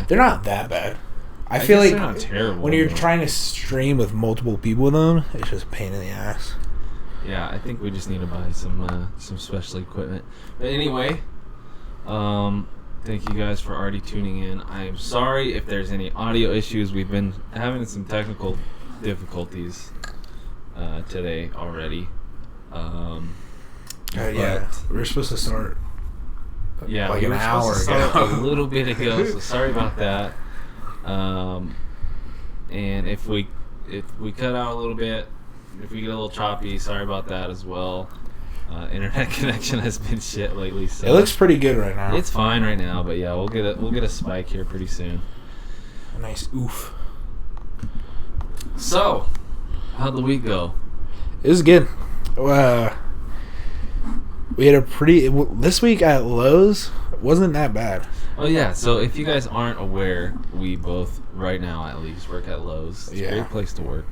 They're not that bad. I feel like not terrible, when you're trying to stream with multiple people with them, it's just a pain in the ass. Yeah, I think we just need to buy some special equipment. But anyway, thank you guys for already tuning in. I am sorry if there's any audio issues. We've been having some technical difficulties today already. Yeah, we were supposed to start. Yeah, like we an were hour supposed to ago. start a little bit ago. So sorry about that. And if we cut out a little bit, if we get a little choppy, sorry about that as well. Internet connection has been shit lately. So It looks pretty good right now. it's fine right now, but yeah, we'll get a spike here pretty soon. A nice oof. So, how'd the week go? It was good. We had a pretty... This week at Lowe's wasn't that bad. Oh yeah, so if you guys aren't aware, we both, right now at least, work at Lowe's. It's a great place to work.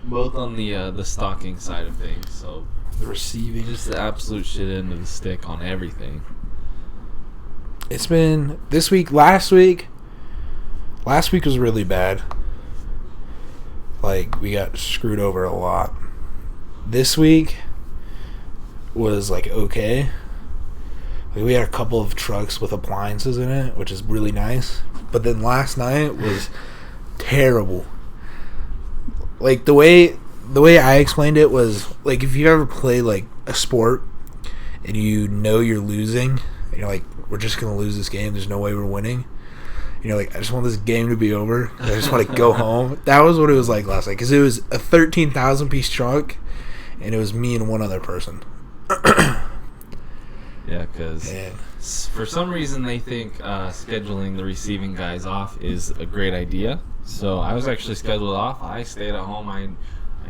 Both on the stocking side of things, so... The receiving. Just the absolute shit end of the stick on everything. It's been... This week, last week was really bad. Like, we got screwed over a lot. This week was, like, okay. Like, we had a couple of trucks with appliances in it, which is really nice. But then last night was terrible. Like, the way I explained it was, like, if you ever play, like, a sport and you know you're losing, and you're like, we're just going to lose this game, there's no way we're winning. You're like, I just want this game to be over. I just want to go home. That was what it was like last night. Because it was a 13,000-piece truck, and it was me and one other person. Yeah, because for some reason they think scheduling the receiving guys off is a great idea. So I was actually scheduled off. I stayed at home. I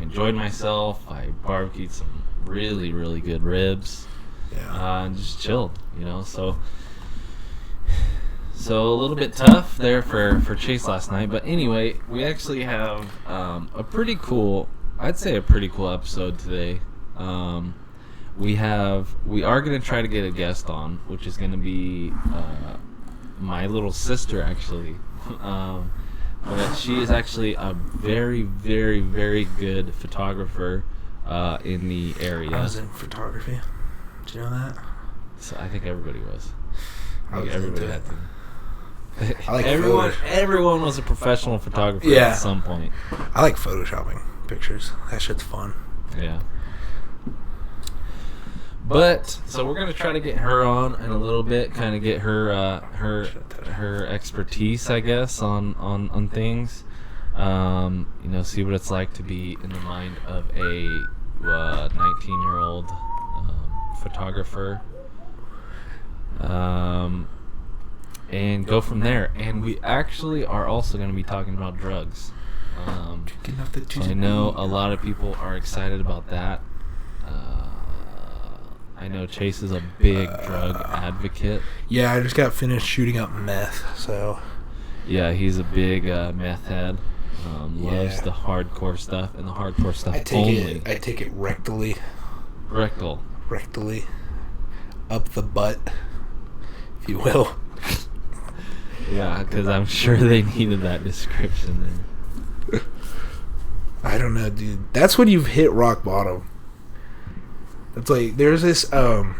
enjoyed myself. I barbecued some really, really good ribs. Yeah. And just chilled, you know. So a little bit tough there for Chase last night. But anyway, we actually have a pretty cool episode today. We are going to try to get a guest on, which is going to be my little sister, actually. But she is actually a very, very, very good photographer in the area. I was in photography. Did you know that? So I think everybody was. Everybody had to. I like everyone was a professional photographer at some point. I like photoshopping pictures. That shit's fun. Yeah. But so we're gonna try to get her on in a little bit, kind of get her expertise, I guess, on things. See what it's like to be in the mind of a 19-year-old photographer, and go from there. And we actually are also going to be talking about drugs. So I know a lot of people are excited about that. I know Chase is a big drug advocate. Yeah, I just got finished shooting up meth, so... Yeah, he's a big meth head. Loves the hardcore stuff, and the hardcore stuff I take it rectally. Rectally. Up the butt, if you will. Yeah, because I'm sure they needed that description there. I don't know, dude. That's when you've hit rock bottom. It's like there's this a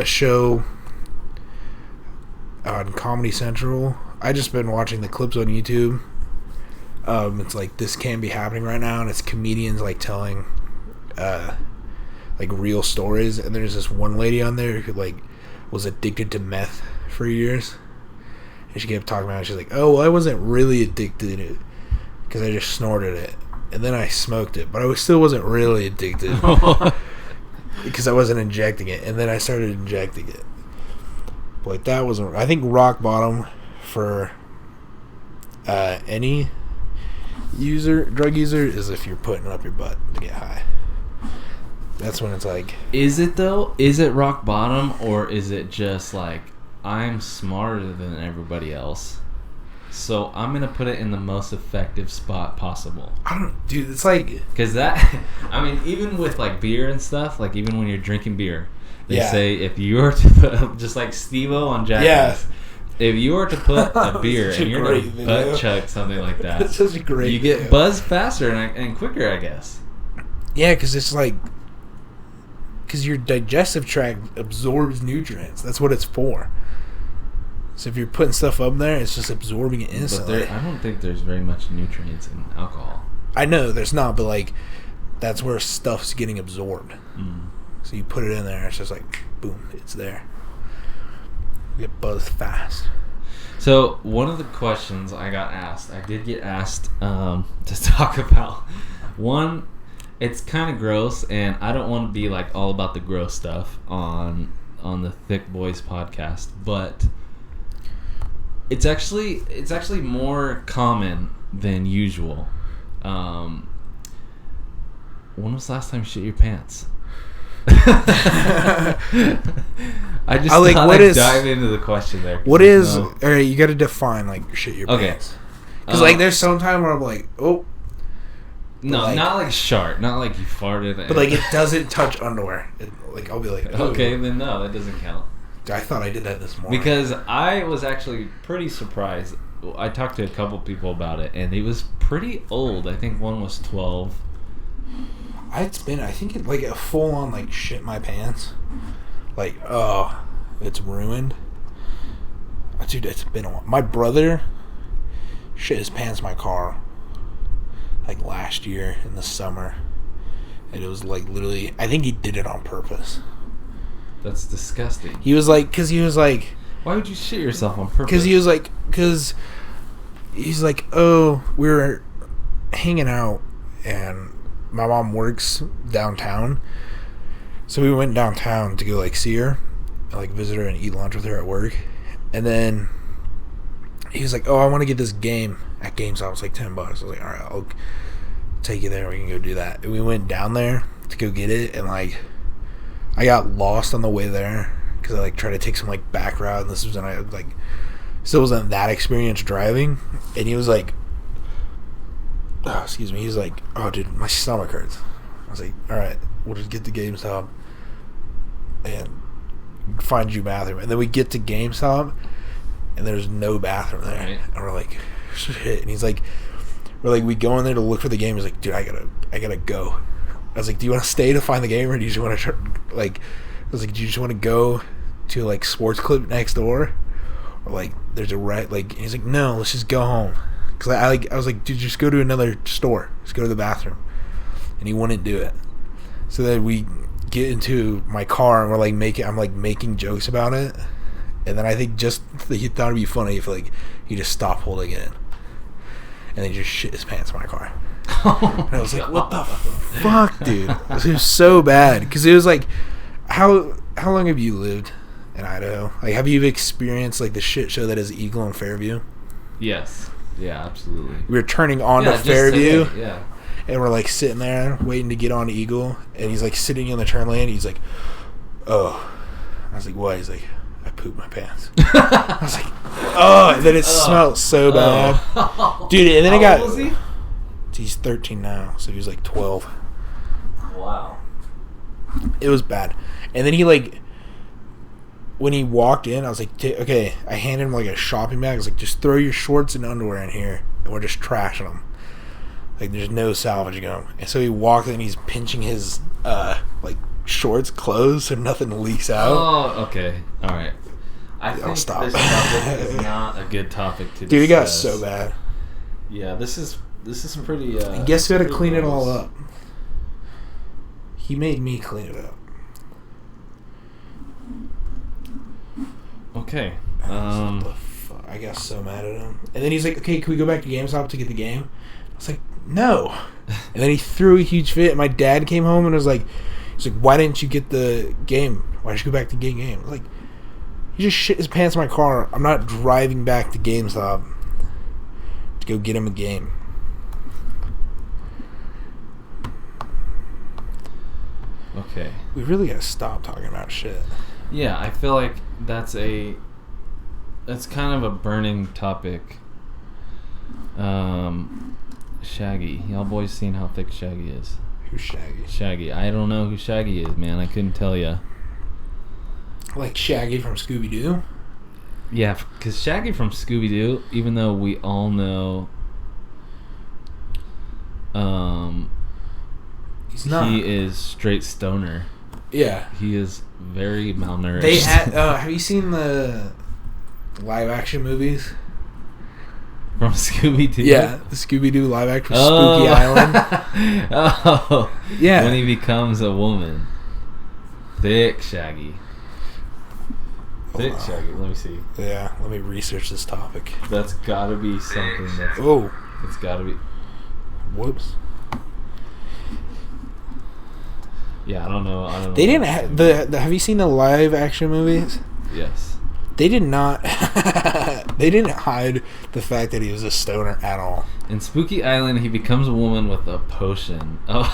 show on Comedy Central. I just been watching the clips on YouTube. It's like This Can't Be Happening Right Now, and it's comedians like telling like real stories. And there's this one lady on there who like was addicted to meth for years, and she kept talking about it. She's like, "Oh, well, I wasn't really addicted to it because I just snorted it." And then I smoked it, but I still wasn't really addicted because I wasn't injecting it. And then I started injecting it. But like that wasn't. I think rock bottom for any drug user is if you're putting it up your butt to get high. That's when it's like. Is it though? Is it rock bottom, or is it just like I'm smarter than everybody else? So I'm going to put it in the most effective spot possible. I don't... Dude, it's like... Because that... I mean, even with, like, beer and stuff, like, even when you're drinking beer, They say if you were to put, just like Steve-O on Jackass, if you were to put a beer and you're going to butt chug something like that, that's such a great you get buzzed faster and quicker, I guess. Yeah, because it's like, because your digestive tract absorbs nutrients. That's what it's for. So if you're putting stuff up there, it's just absorbing it instantly. But I don't think there's very much nutrients in alcohol. I know there's not, but like, that's where stuff's getting absorbed. Mm. So you put it in there, it's just like, boom, it's there. You get buzzed fast. So one of the questions I got asked, I did get asked to talk about one. It's kind of gross, and I don't want to be like all about the gross stuff on the Thick Boys podcast, but it's actually more common than usual. When was the last time you shit your pants? I just thought I'd dive into the question there. What is? All right, you got to define like shit your pants. Because like there's some time where I'm like, oh. No, like, not like shart, not like you farted. But like it doesn't touch underwear. Like I'll be like, oh. Okay, then no, that doesn't count. I thought I did that this morning. Because I was actually pretty surprised. I talked to a couple people about it, and it was pretty old. I think one was 12. I think it like a full on like shit my pants. Like, oh, it's ruined. Dude, it's been a while. My brother shit his pants in my car like last year in the summer. And it was like literally, I think he did it on purpose. That's disgusting. He was like, why would you shit yourself on purpose? Because he's like, oh, we were hanging out and my mom works downtown. So we went downtown to go like see her, like visit her and eat lunch with her at work. And then he was like, oh, I want to get this game at GameStop. It's like $10. I was like, all right, I'll take you there. We can go do that. And we went down there to go get it, and like I got lost on the way there because I like tried to take some like back route, and this was when I like still wasn't that experienced driving. And he was like, oh, excuse me. He's like, oh, dude, my stomach hurts. I was like, all right, we'll just get to GameStop and find you a bathroom. And then we get to GameStop, and there's no bathroom there. Right. And we're like, shit. And he's like, we go in there to look for the game. He's like, dude, I gotta go. I was like, do you want to stay to find the game, or do you just want to like? I was like, do you just want to go to like Sports Clip next door, or like there's a like? And he's like, no, let's just go home. Cause I was like, dude, just go to another store. Just go to the bathroom. And he wouldn't do it. So then we get into my car and I'm making jokes about it. And then I think just he thought it'd be funny if like he just stopped holding it in, and then he just shit his pants in my car. And I was like, what the fuck, dude? It was so bad because it was like, how long have you lived in Idaho? Like, have you experienced like the shit show that is Eagle and Fairview? Yes. Yeah, absolutely. We were turning on to Fairview. Today, yeah. And we're like sitting there waiting to get on Eagle, and he's like sitting in the turn lane. He's like, oh. I was like, what? He's like, I pooped my pants. I was like, oh. And then it smelled so bad. Dude, and then it got... How old was he? He's 13 now, so he was like 12. Wow. It was bad. And then he like... When he walked in, I was like, okay. I handed him like a shopping bag. I was like, just throw your shorts and underwear in here, and we're just trashing them. Like, there's no salvaging them. And so he walked in, and he's pinching his like shorts closed so nothing leaks out. Oh, okay. All right. I think this topic is not a good topic to discuss. Dude, it got so bad. Yeah, this is pretty. And guess who had to clean it all up? He made me clean it up. Okay. What the fuck? I got so mad at him. And then he's like, okay, can we go back to GameStop to get the game? I was like, no. And then he threw a huge fit. And my dad came home and was like, he's like, why didn't you get the game? Why did you go back to get the game? I was like, he just shit his pants in my car. I'm not driving back to GameStop to go get him a game. Okay. We really gotta stop talking about shit. Yeah, I feel like that's kind of a burning topic. Shaggy. Y'all boys seen how thick Shaggy is? Who's Shaggy? Shaggy. I don't know who Shaggy is, man. I couldn't tell you. Like Shaggy from Scooby-Doo? Yeah, because Shaggy from Scooby-Doo, even though we all know He's not. he is straight stoner. Yeah. He is very malnourished. Have you seen the live-action movies? From Scooby-Doo? Yeah, the Scooby-Doo live-action Spooky Island. Oh. Yeah. When he becomes a woman. Thick Shaggy. Thick Shaggy. Let me see. Yeah, let me research this topic. That's gotta be something that's... Oh. It's gotta be... Whoops. Yeah, I don't know. They didn't have you seen the live-action movies? Yes. They did not... they didn't hide the fact that he was a stoner at all. In Spooky Island, he becomes a woman with a potion. Oh,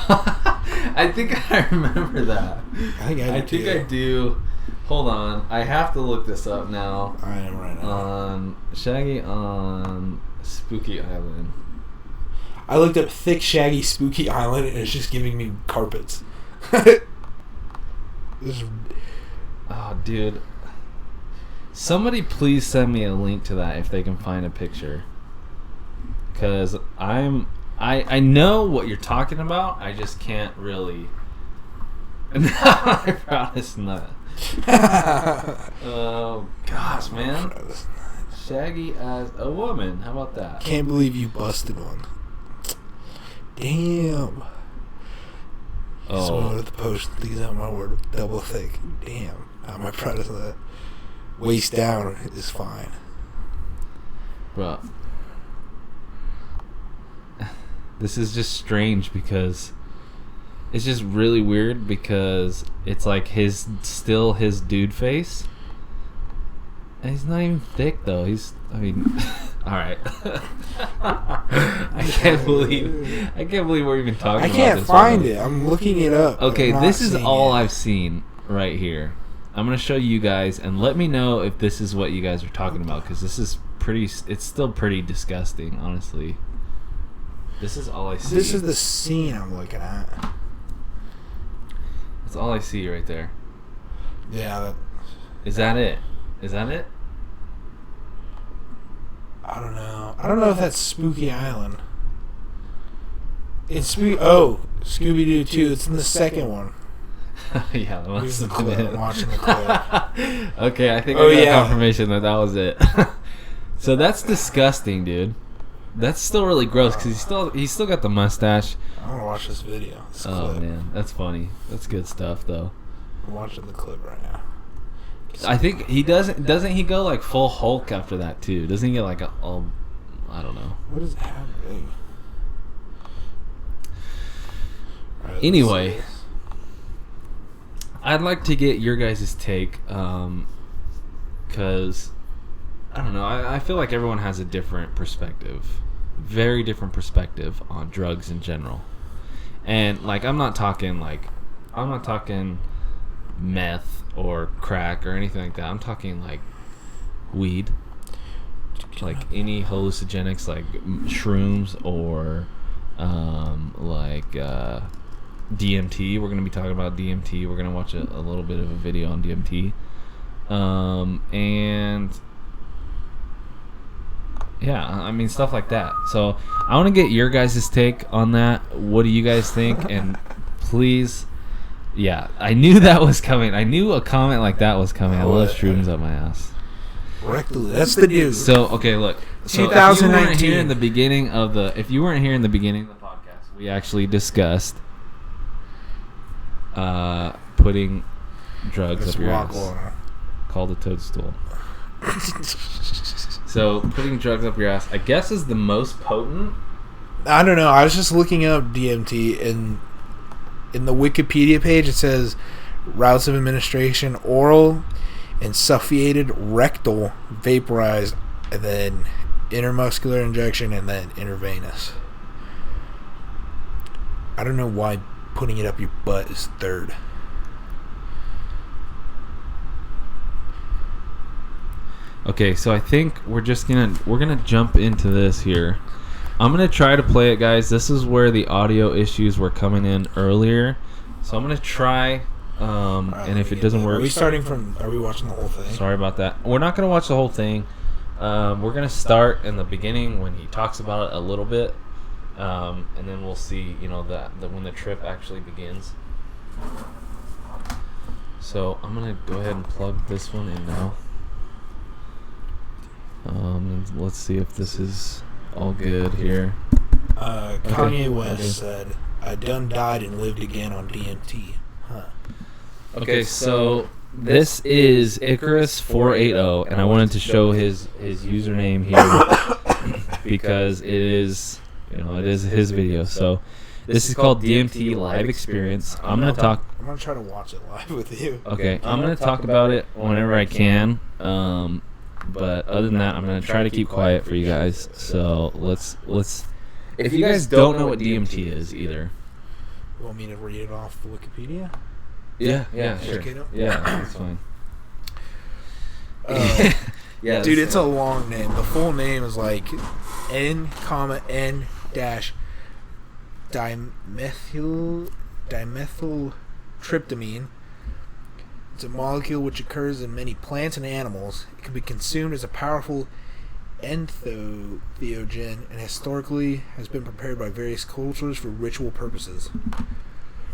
I think I remember that. I think I do. Hold on. I have to look this up now. I am right now. Shaggy on Spooky Island. I looked up Thick Shaggy Spooky Island, and it's just giving me carpets. Oh, dude. Somebody please send me a link to that if they can find a picture. Because I know what you're talking about. I just can't really. No, I promise not. Oh, gosh, man. Shaggy as a woman. How about that? Can't believe you busted one. Damn. Oh. With the potion, these are my word, double thick. Damn. How am I proud of that? Waist down is fine. Bro. This is just strange because it's just really weird because it's like his dude face. And he's not even thick though. Alright. I can't believe we're even talking about this. I can't find it. I'm looking it up. Okay, this is all I've seen right here. I'm going to show you guys and let me know if this is what you guys are talking about because this is it's still pretty disgusting, honestly. This is all I see. This is the scene I'm looking at. That's all I see right there. Yeah. Is that it? Is that it? I don't know. I don't know if that's Spooky Island. It's Scooby-Doo 2. It's in the second one. Yeah, that must have clip. been I'm watching the clip. Okay, I think I got confirmation that was it. So that's disgusting, dude. That's still really gross because he's still got the mustache. I want to watch this video. Oh man, that's funny. That's good stuff though. I'm watching the clip right now. I think he doesn't he go like full Hulk after that too? Doesn't he get like I don't know. What is happening? Right, anyway, I'd like to get your guys' take because I don't know. I feel like everyone has a different perspective, very different perspective on drugs in general. And like I'm not talking meth or crack or anything like that. I'm talking like weed, like any hallucinogenics like shrooms or like DMT. We're going to be talking about DMT. We're going to watch a little bit of a video on DMT. And yeah, I mean stuff like that. So I want to get your guys' take on that. What do you guys think? And please, yeah, I knew that was coming. I knew a comment like that was coming. I love shrooms up my ass. That's the dude. So okay, look. So 2019. if you weren't here in the beginning of the podcast, we actually discussed putting drugs up your ass. Called a toadstool. So putting drugs up your ass, I guess, is the most potent. I don't know. I was just looking up DMT, and in the Wikipedia page it says routes of administration: oral, insufflated, rectal, vaporized, and then intramuscular injection, and then intravenous. I don't know why putting it up your butt is third. Okay, so I think we're gonna jump into this here. I'm gonna try to play it, guys. This is where the audio issues were coming in earlier, so I'm gonna try And if it doesn't work, Are we watching the whole thing? Sorry about that. We're not gonna watch the whole thing. We're gonna start in the beginning when he talks about it a little bit, and then we'll see. That when the trip actually begins. So I'm gonna go ahead and plug this one in now. And let's see if this is all good here. Kanye West said, "I done died and lived again on DMT." Huh. Okay, so this is Icarus480, and I wanted to show his username here because it is his video. So this is called DMT Live Experience. I'm gonna try to watch it live with you. Okay, I'm gonna talk about it whenever I can. But other than that, I'm gonna try to keep quiet for you guys. So let's. If you guys don't know what DMT is either, you want me to read it off the Wikipedia? Yeah, sure. Yeah, that's fine. Yeah, dude, it's a long name. The full name is like N, N dash dimethyltryptamine. It's a molecule which occurs in many plants and animals. It can be consumed as a powerful entheogen and historically has been prepared by various cultures for ritual purposes.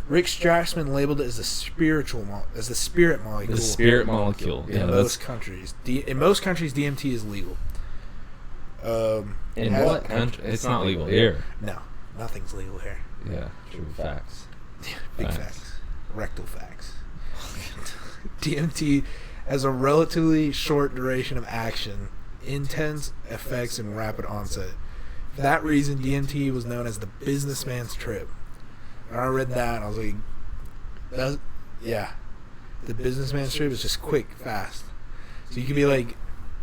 Rick Strassman labeled it as the spirit molecule. The spirit molecule. In most countries. In most countries, DMT is legal. In what country? It's not legal here. No, nothing's legal here. Yeah, true facts. Big facts. Rectal facts. DMT has a relatively short duration of action, intense effects, and rapid onset. For that reason, DMT was known as the businessman's trip. And I read that and I was like, the businessman's trip is just quick, fast. So you can be like,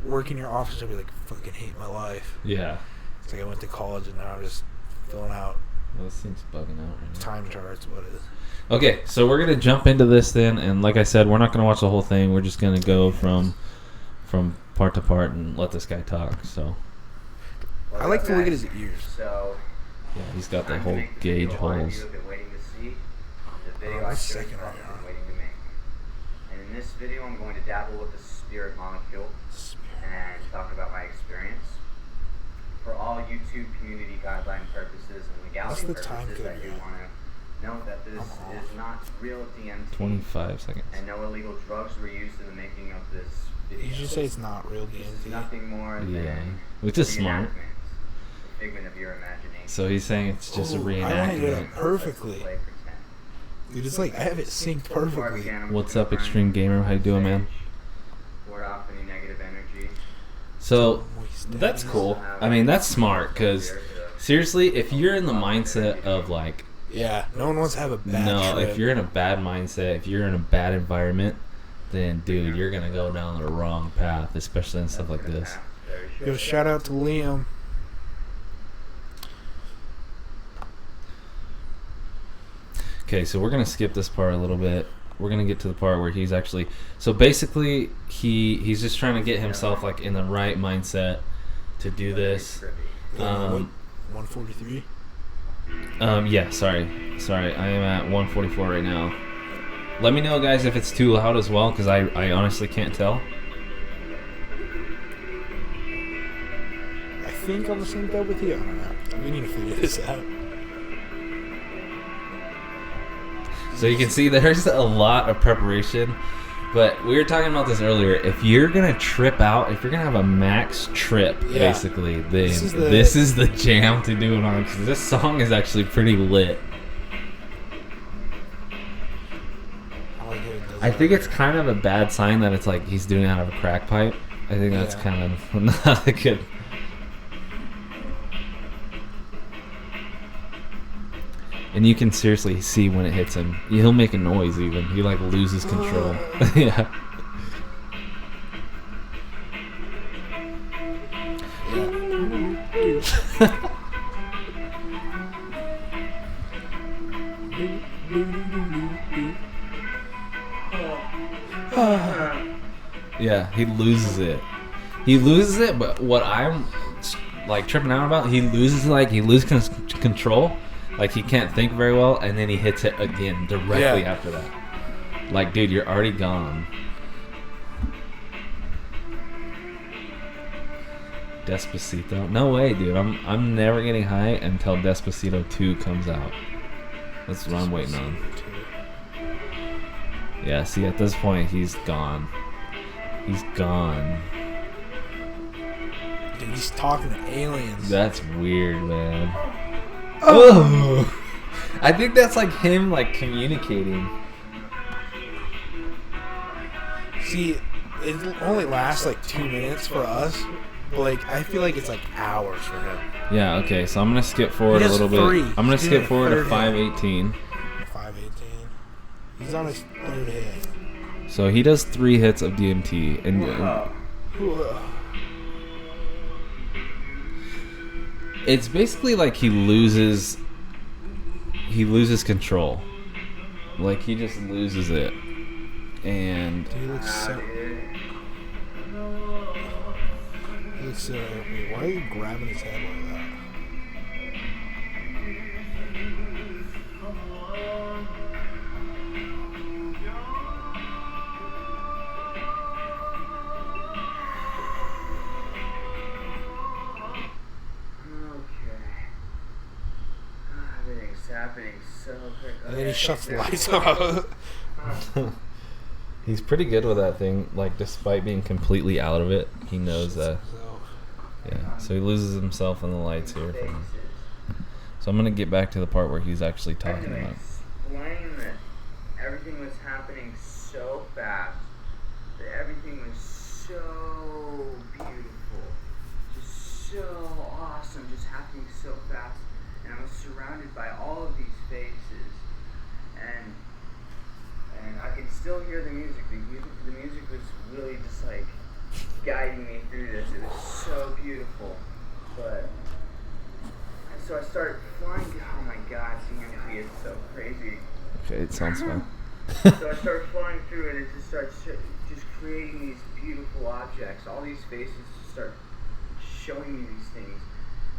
work in your office and be like, fucking hate my life. Yeah. It's like I went to college and now I'm just filling out. This thing's bugging out right now. Time charts, what it is. Okay, so we're gonna jump into this then, and like I said, we're not gonna watch the whole thing. We're just gonna go from part to part and let this guy talk. So I like to look at his ears. So yeah, he's got the whole gauge holes. That's second right now. And in this video, I'm going to dabble with the spirit molecule and talk about my experience. For all YouTube community guideline purposes and legality purposes, I do want to note that this is not real DMT. 25 seconds. And no illegal drugs were used in the making of this video. You should say it's not real DMT. It's nothing more than which is smart. A figment of your imagination. So he's saying it's just a reenactment. I want to get it perfectly. Dude, it's like I have it synced perfectly. What's up, Extreme Gamer? How you doing, man? Ward off any negative energy. So that's cool. I mean, that's smart because seriously, if you're in the mindset of like, yeah, no one wants to have a bad trip. If you're in a bad mindset, if you're in a bad environment, then dude, you're gonna go down the wrong path, especially in stuff like this. Yo, shout out to Liam. Okay, so we're gonna skip this part a little bit. We're gonna get to the part where he's actually. So basically, he's just trying to get himself like in the right mindset to do this. 143. Yeah. Sorry. I am at 144 right now. Let me know, guys, if it's too loud as well, because I honestly can't tell. I think I'm synced up with you. I don't know. We need to figure this out. So you can see there's a lot of preparation, but we were talking about this earlier. If you're gonna trip out, if you're gonna have a max trip, basically, then this is the jam to do it on, because this song is actually pretty lit. I think it's kind of a bad sign that it's like he's doing it out of a crack pipe. I think that's kind of not a good. And you can seriously see when it hits him. He'll make a noise even. He like loses control. Yeah. Yeah, he loses it. But what I'm like tripping out about, he loses control. Like he can't think very well, and then he hits it again directly after that. Like, dude, you're already gone. Despacito? No way, dude. I'm never getting high until Despacito 2 comes out. That's what I'm waiting on. Yeah, see, at this point, he's gone. He's gone. Dude, he's talking to aliens. That's weird, man. Oh! I think that's like him, like, communicating. See, it only lasts like 2 minutes for us. But like, I feel like it's like hours for him. Yeah, okay, so I'm gonna skip forward a little bit. I'm gonna skip forward to 518. 518. He's on his third hit. So he does 3 hits of DMT, and it's basically like he loses control. Like, he just loses it. And Dude, he looks so. Wait, why are you grabbing his head like that? Everything's happening so quick. And then he shuts the lights off. he's pretty good with that thing. Like, despite being completely out of it, he knows that. Yeah, so he loses himself in the lights here. So I'm going to get back to the part where he's actually talking about it. Explain that everything was happening so fast. That everything was so beautiful. Just so awesome. Just happening so fast. And I was surrounded by all of these faces. And I can still hear the music. The music was really just like guiding me through this. It was so beautiful. But so I started flying. Oh my God, DMT is so crazy. Okay, it sounds fun. So I started flying through and it just starts just creating these beautiful objects. All these faces just start showing me these things.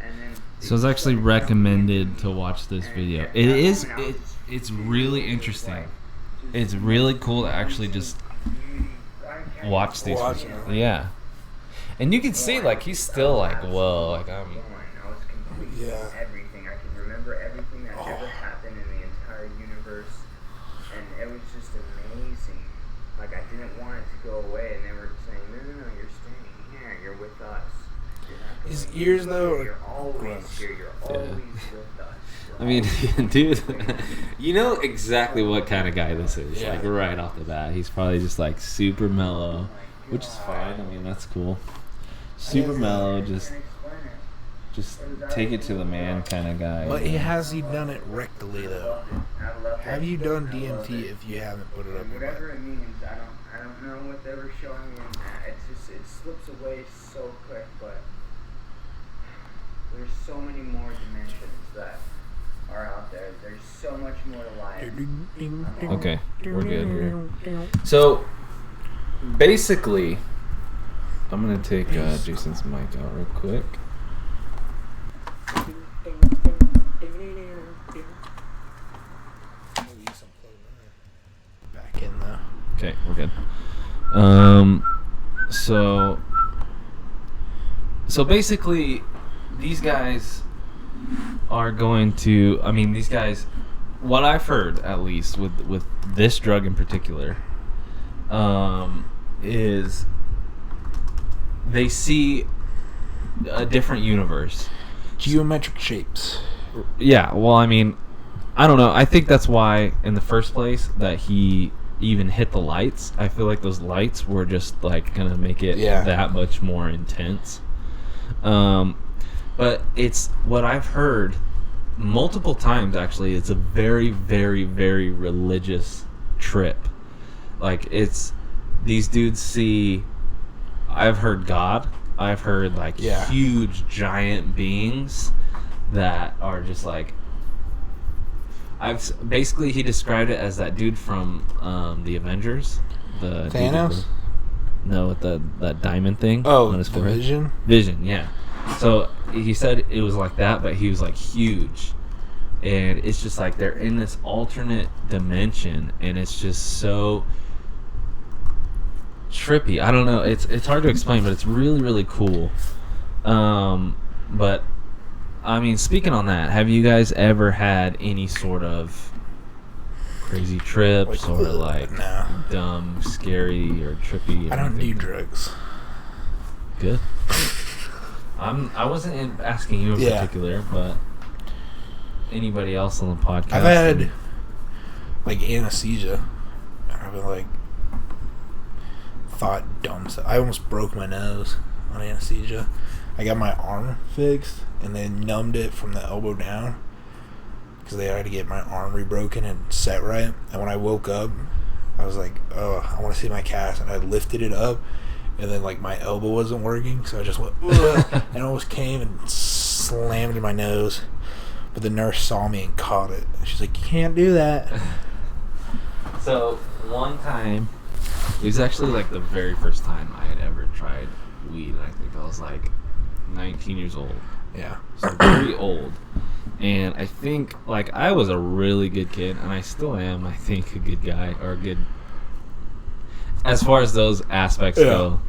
And then so it's actually recommended to watch this video. It's really interesting. It's really cool to actually just watch these. Yeah. And you can see, like, he's still like, whoa, like, I'm. I was completely everything. I can remember everything that ever happened in the entire universe, and it was just amazing. Like, I didn't want it to go away, and they were saying, no, you're staying here. You're with us. His ears, though, you're always here. You're always with us. I mean, dude, you know exactly what kind of guy this is. Like, right off the bat, he's probably just like super mellow, which is fine. I mean, that's cool. Super mellow, just take it to the man kind of guy. But has he done it rectally though? Have you done DMT if you haven't put it up your butt? Whatever it means, I don't know what they were showing me. It slips away so quick, but there's so many more dimensions that are out there. There's so much more to life. Okay, we're good here. So, basically, I'm going to take Jason's mic out real quick. Back in though. Okay, we're good. So basically, these guys are going to. I mean, these guys. What I've heard, at least, with this drug in particular, is they see a different universe. Geometric shapes. Yeah. Well, I mean, I don't know. I think that's why, in the first place, that he even hit the lights. I feel like those lights were just like gonna make it that much more intense. But it's what I've heard multiple times. Actually, it's a very, very, very religious trip. Like, it's these dudes see. I've heard God. I've heard like huge giant beings that are just like. Basically he described it as that dude from the Avengers, the Thanos. No, with that diamond thing. Oh, on his the Vision, yeah. So he said it was like that, but he was like huge. and it's just like they're in this alternate dimension, and it's just so trippy. I don't know. It's hard to explain, but it's really, really cool. But I mean, speaking on that, have you guys ever had any sort of crazy trips or like no. dumb, scary, or trippy? I don't do drugs. Good. I wasn't asking you in particular, but anybody else on the podcast? I've had like anesthesia. I've been like thought dumb stuff. I almost broke my nose on anesthesia. I got my arm fixed and they numbed it from the elbow down because they had to get my arm rebroken and set right. And when I woke up, I was like, oh, I want to see my cast. And I lifted it up, and then like my elbow wasn't working, so I just went and almost came and slammed in my nose. But the nurse saw me and caught it. She's like, you can't do that. So one time, it was actually like the very first time I had ever tried weed, and I think I was like 19 years old. Yeah. So very old. And I think, like, I was a really good kid, and I still am, I think, a good guy, or a good, as far as those aspects go.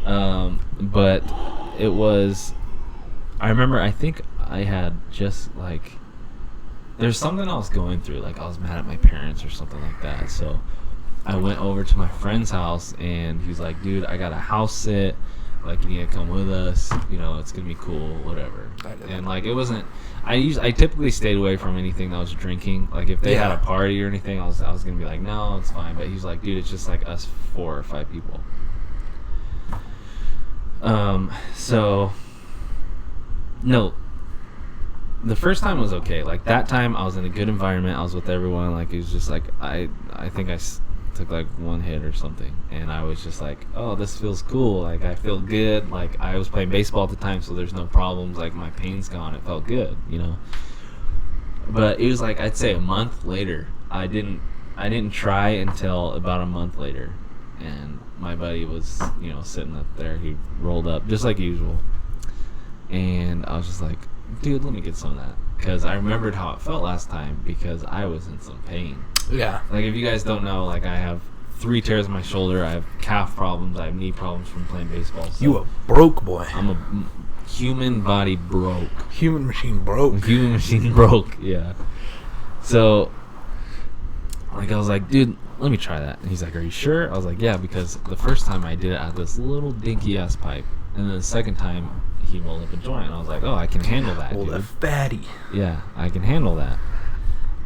But it was, I remember, I think I had just, like, there's something I was going through, like, I was mad at my parents or something like that, so I went over to my friend's house, and he was like, dude, I got a house sit, like, you need to come with us, you know, it's gonna be cool, whatever. And like, it wasn't, I typically stayed away from anything that was drinking. Like, if they had a party or anything, I was gonna be like, no, it's fine. But he was like, dude, it's just like us 4 or 5 people. So no, the first time was okay. Like, that time I was in a good environment, I was with everyone. Like, it was just like, I think I took like 1 hit or something, and I was just like, oh, this feels cool, like I feel good, like I was playing baseball at the time, so there's no problems, like my pain's gone, it felt good, you know. But it was like, I'd say a month later, I didn't try until about a month later, and my buddy was, you know, sitting up there, he rolled up just like usual, and I was just like, dude, let me get some of that, because I remembered how it felt last time, because I was in some pain. Yeah. Like, if you guys don't know, like, I have 3 tears in my shoulder, I have calf problems, I have knee problems from playing baseball. So You a broke boy. I'm a human body broke. Human machine broke. Human machine broke, yeah. So, like, I was like, dude, let me try that. And he's like, are you sure? I was like, yeah, because the first time I did it, I had this little dinky-ass pipe. And then the second time, he rolled up a joint. And I was like, oh, I can handle that, dude. A fatty. Yeah, I can handle that.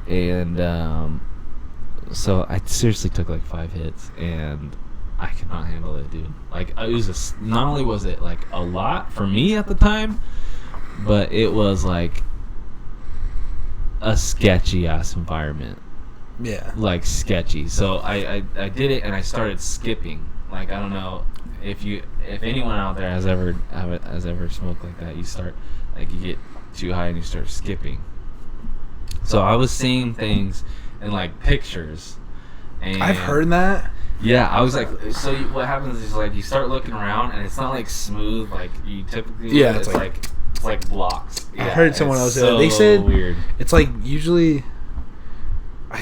And, so I seriously took like 5 hits, and I could not handle it, dude. Like, it was not only was it like a lot for me at the time, but it was like a sketchy ass environment. Yeah. Like, sketchy. So I did it, and I started skipping. Like, I don't know if anyone out there has ever smoked like that. You start, like, you get too high and you start skipping. So I was seeing things in like pictures, and I've heard that. Yeah, I was like, so what happens is, like, you start looking around, and it's not like smooth like you typically. Yeah, it's like blocks. I Yeah, heard someone else say so that. They said weird. It's like usually.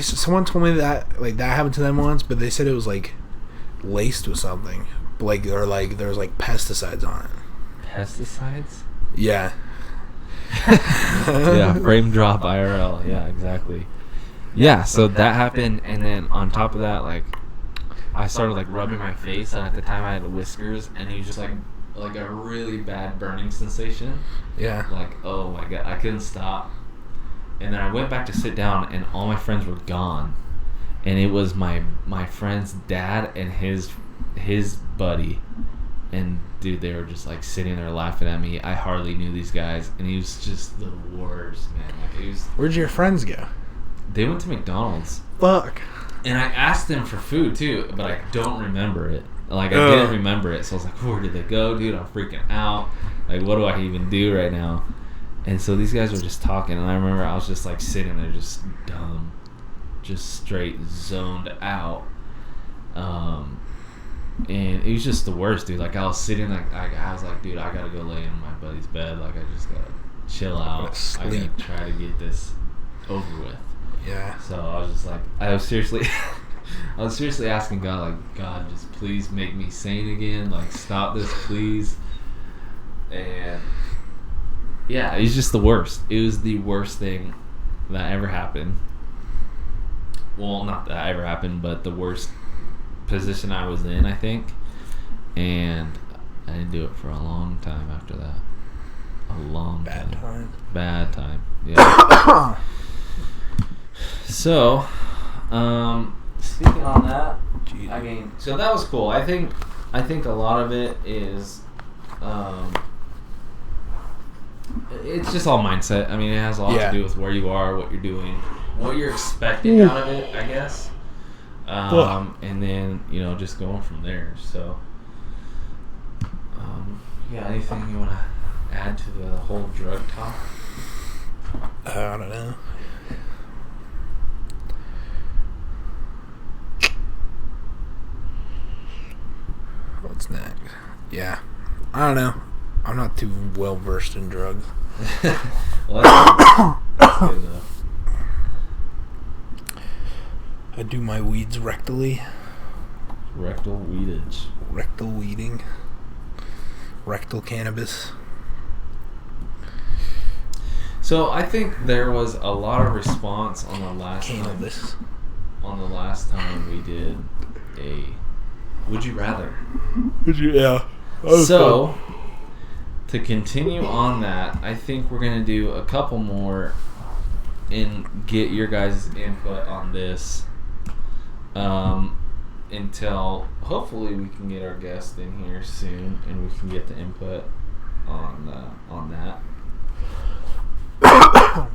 Someone told me that like that happened to them once, but they said it was like laced with something, like, or like there was like pesticides on it. Pesticides? Yeah. Yeah, frame drop IRL. Yeah, exactly. Yeah, so that happened, and then on top of that, like, I started like rubbing my face, and at the time I had whiskers, and it was just like a really bad burning sensation. Yeah. Like, oh my god, I couldn't stop. And then I went back to sit down, and all my friends were gone, and it was my friend's dad and his buddy, and dude, they were just like sitting there laughing at me. I hardly knew these guys, and he was just the worst, man. Like, it was. Where'd your friends go? They went to McDonald's. Fuck. And I asked them for food too, but I don't remember it. Like, I didn't remember it, so I was like, where did they go, dude? I'm freaking out. Like, what do I even do right now? And so these guys were just talking, and I remember I was just like sitting there just dumb, just straight zoned out. And it was just the worst, dude. Like, I was sitting, like, I was like, dude, I gotta go lay in my buddy's bed. Like, I just gotta chill out. I gotta try to get this over with. Yeah. So I was just like, I was seriously asking God, like, God, just please make me sane again. Like, stop this, please. And yeah, it was just the worst. It was the worst thing that ever happened. Well, not that ever happened, but the worst position I was in, I think. And I didn't do it for a long time after that. A long time. Bad time. Yeah. So, speaking on that, I mean, so that was cool. I think a lot of it is, it's just all mindset. I mean, it has a lot to do with where you are, what you're doing, what you're expecting out of it, I guess. And then, you know, just going from there. So, yeah, anything you want to add to the whole drug talk? I don't know. What's next? Yeah. I don't know. I'm not too well versed in drugs. Well, that's good enough. I do my weeds rectally. Rectal weedage. Rectal weeding. Rectal cannabis. So I think there was a lot of response on the last cannabis. time. On the last time we did a Would You Rather. Yeah. So to continue on that, I think we're gonna do a couple more and get your guys' input on this. Until hopefully we can get our guest in here soon and we can get the input on that.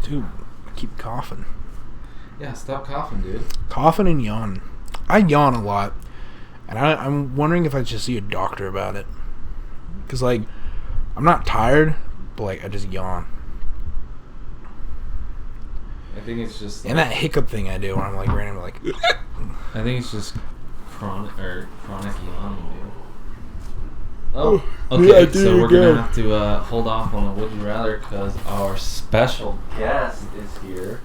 Dude, I keep coughing. Yeah, stop coughing, dude. Coughing and yawning. I yawn a lot, and I'm wondering if I should see a doctor about it. Cause like, I'm not tired, but like I just yawn. I think it's just. And that hiccup thing I do when I'm like randomly like. I think it's just chronic yawning, dude. Oh, okay. So we're gonna have to hold off on the Would You Rather because our special guest is here.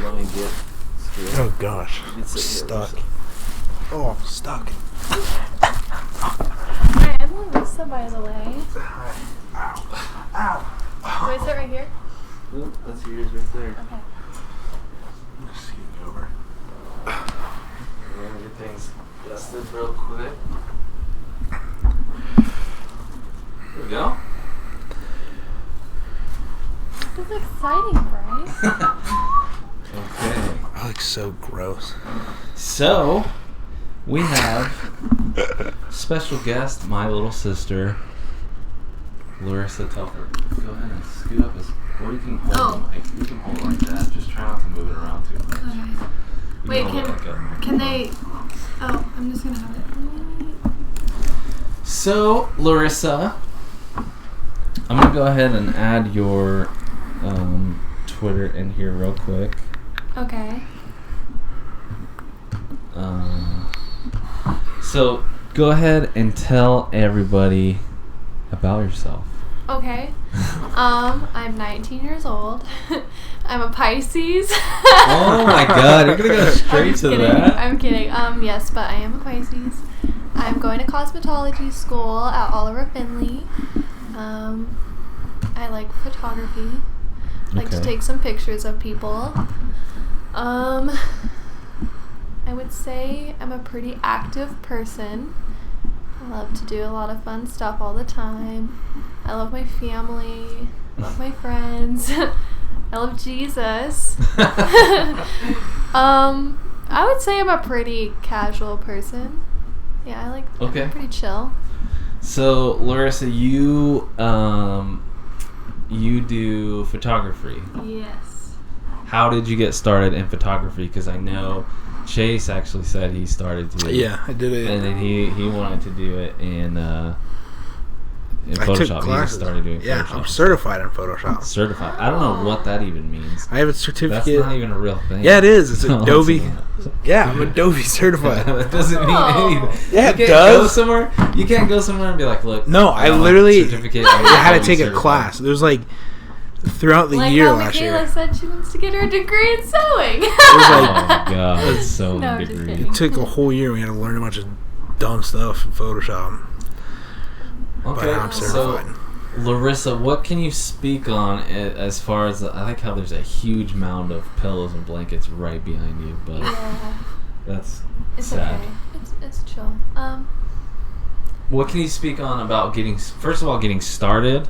Let me get straight. Oh gosh, it's stuck. Oh, I'm stuck. Hi, I'm Larissa, by the way. Ow. Ow. Wait, is it right here? Oop, that's yours right there. Okay. Just scoot over. We're gonna get things dusted real quick. There we go. This is exciting, Bryce. Okay. I look so gross. So, we have special guest, my little sister, Larissa Telfer. Go ahead and scoot up as, or you can hold the mic. You can hold it like that. Just try not to move it around too much. Okay. Wait, can they? Oh, I'm just gonna have it. So, Larissa, I'm gonna go ahead and add your Twitter in here real quick. Okay. So go ahead and tell everybody about yourself. Okay. I'm 19 years old. I'm a Pisces. Oh my God, you're gonna go straight to that? I'm kidding. Yes, but I am a Pisces. I'm going to cosmetology school at Oliver Finley. I like photography. I like to take some pictures of people. I would say I'm a pretty active person. I love to do a lot of fun stuff all the time. I love my family. I love my friends. I love Jesus. I would say I'm a pretty casual person. Yeah, I'm pretty chill. So, Larissa, you do photography. Yes. How did you get started in photography? Because I know Chase actually said he started to. Yeah, I did it. And then he wanted to do it in Photoshop. I took classes. He started doing Photoshop. Yeah, I'm certified in Photoshop. Certified. I don't know what that even means. I have a certificate. That's not even a real thing. Yeah, it is. It's Adobe. Yeah, I'm Adobe certified. That doesn't mean anything. Yeah, it does. You can't go somewhere and be like, look. No, I literally certificate I had to take a certified. class. There's like throughout the like year how last Michaela year. said she wants to get her degree in sewing. Oh god, so No, many just degrees. kidding. It took a whole year. We had to learn a bunch of dumb stuff in Photoshop. But Okay, I'm so certified. Larissa, what can you speak on as far as I like how there's a huge mound of pillows and blankets right behind you, but Yeah, that's it's sad. okay. It's chill. What can you speak on about first of all, getting started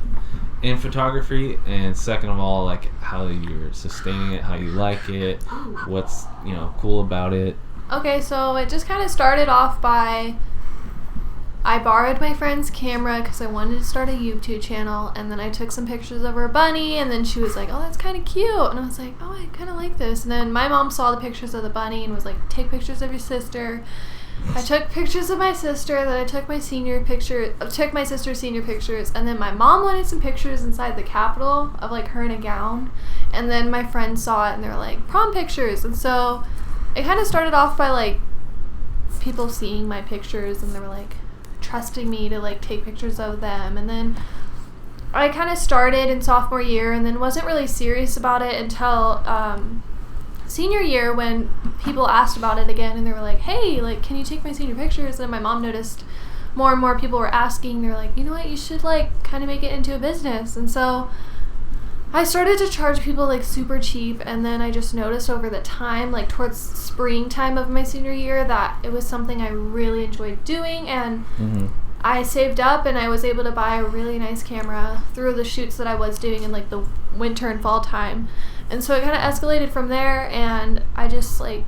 in photography, and second of all, like how you're sustaining it, how you like it, what's cool about it? Okay, so it just kind of started off by I borrowed my friend's camera because I wanted to start a YouTube channel, and then I took some pictures of her bunny, and then she was like, oh, that's kind of cute, and I was like, oh, I kind of like this, and then my mom saw the pictures of the bunny and was like, take pictures of your sister. I took pictures of my sister, then I took my sister's senior pictures, and then my mom wanted some pictures inside the Capitol of like her in a gown, and then my friends saw it and they were like, prom pictures, and so it kind of started off by like people seeing my pictures and they were like trusting me to like take pictures of them, and then I kind of started in sophomore year and then wasn't really serious about it until senior year when people asked about it again and they were like, hey, like, can you take my senior pictures? And my mom noticed more and more people were asking. They're like, you know what, you should like kind of make it into a business. And so I started to charge people like super cheap, and then I just noticed over the time, like towards springtime of my senior year, that it was something I really enjoyed doing, and I saved up and I was able to buy a really nice camera through the shoots that I was doing in like the winter and fall time. And so it kind of escalated from there, and I just like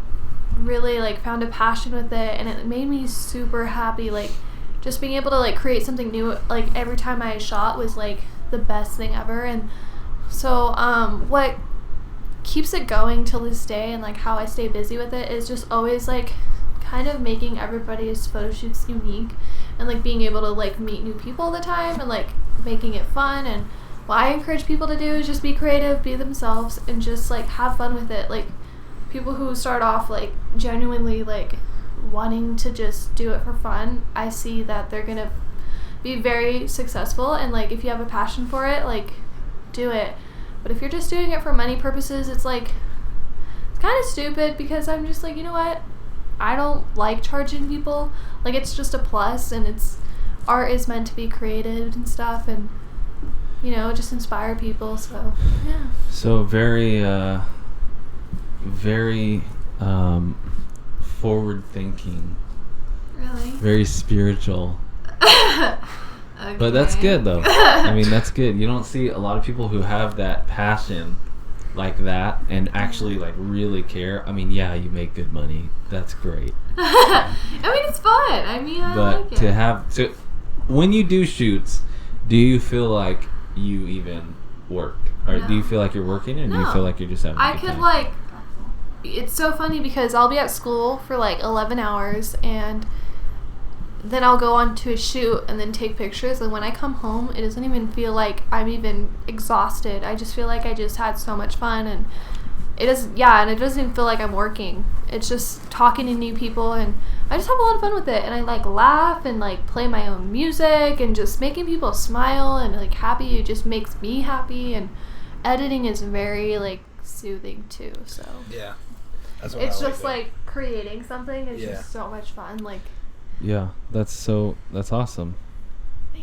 really like found a passion with it, and it made me super happy. Like just being able to like create something new like every time I shot was like the best thing ever. And so what keeps it going till this day and like how I stay busy with it is just always like kind of making everybody's photo shoots unique, and like being able to like meet new people all the time and like making it fun. And what I encourage people to do is just be creative, be themselves, and just like have fun with it. Like people who start off like genuinely like wanting to just do it for fun, I see that they're gonna be very successful. And like if you have a passion for it, like do it. But if you're just doing it for money purposes, it's like it's kind of stupid, because I'm just like, you know what, I don't like charging people. Like it's just a plus, and it's art is meant to be creative and stuff, and just inspire people. So yeah. So very forward thinking. Really? Very spiritual. Okay. But that's good though. I mean, that's good. You don't see a lot of people who have that passion like that and actually like really care. I mean, yeah, you make good money. That's great. I mean, it's fun. I mean, I like it. But when you do shoots, do you feel like you even work? Or do you feel like you're working, or do you feel like you're just having a good time? like, it's so funny because I'll be at school for like 11 hours, and then I'll go on to a shoot and then take pictures, and when I come home, it doesn't even feel like I'm even exhausted. I just feel like I just had so much fun, and it doesn't even feel like I'm working. It's just talking to new people, and I just have a lot of fun with it, and I like laugh and like play my own music, and just making people smile and like happy. It just makes me happy, and editing is very like soothing too. So Yeah, that's what it's I just like creating something is just so much fun. Like Yeah, that's awesome.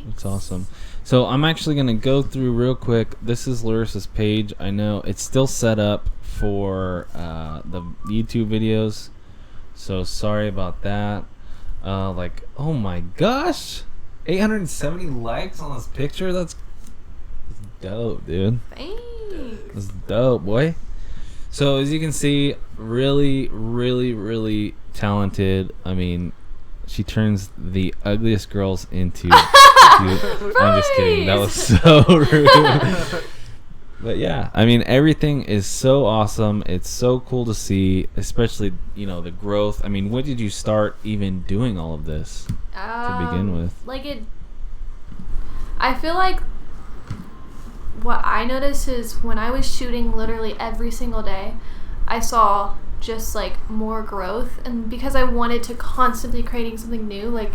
thanks. That's awesome. So I'm actually going to go through real quick. This is Larissa's page. I know it's still set up for the YouTube videos, so sorry about that. Oh my gosh, 870 likes on this picture. That's dope, dude. Thanks. That's dope, boy. So as you can see, really, really, really talented. I mean, she turns the ugliest girls into cute. I'm just kidding. That was so rude. But yeah, I mean, everything is so awesome. It's so cool to see, especially, the growth. I mean, when did you start even doing all of this to begin with? I feel like what I noticed is when I was shooting literally every single day, I saw just like more growth, and because I wanted to constantly creating something new, like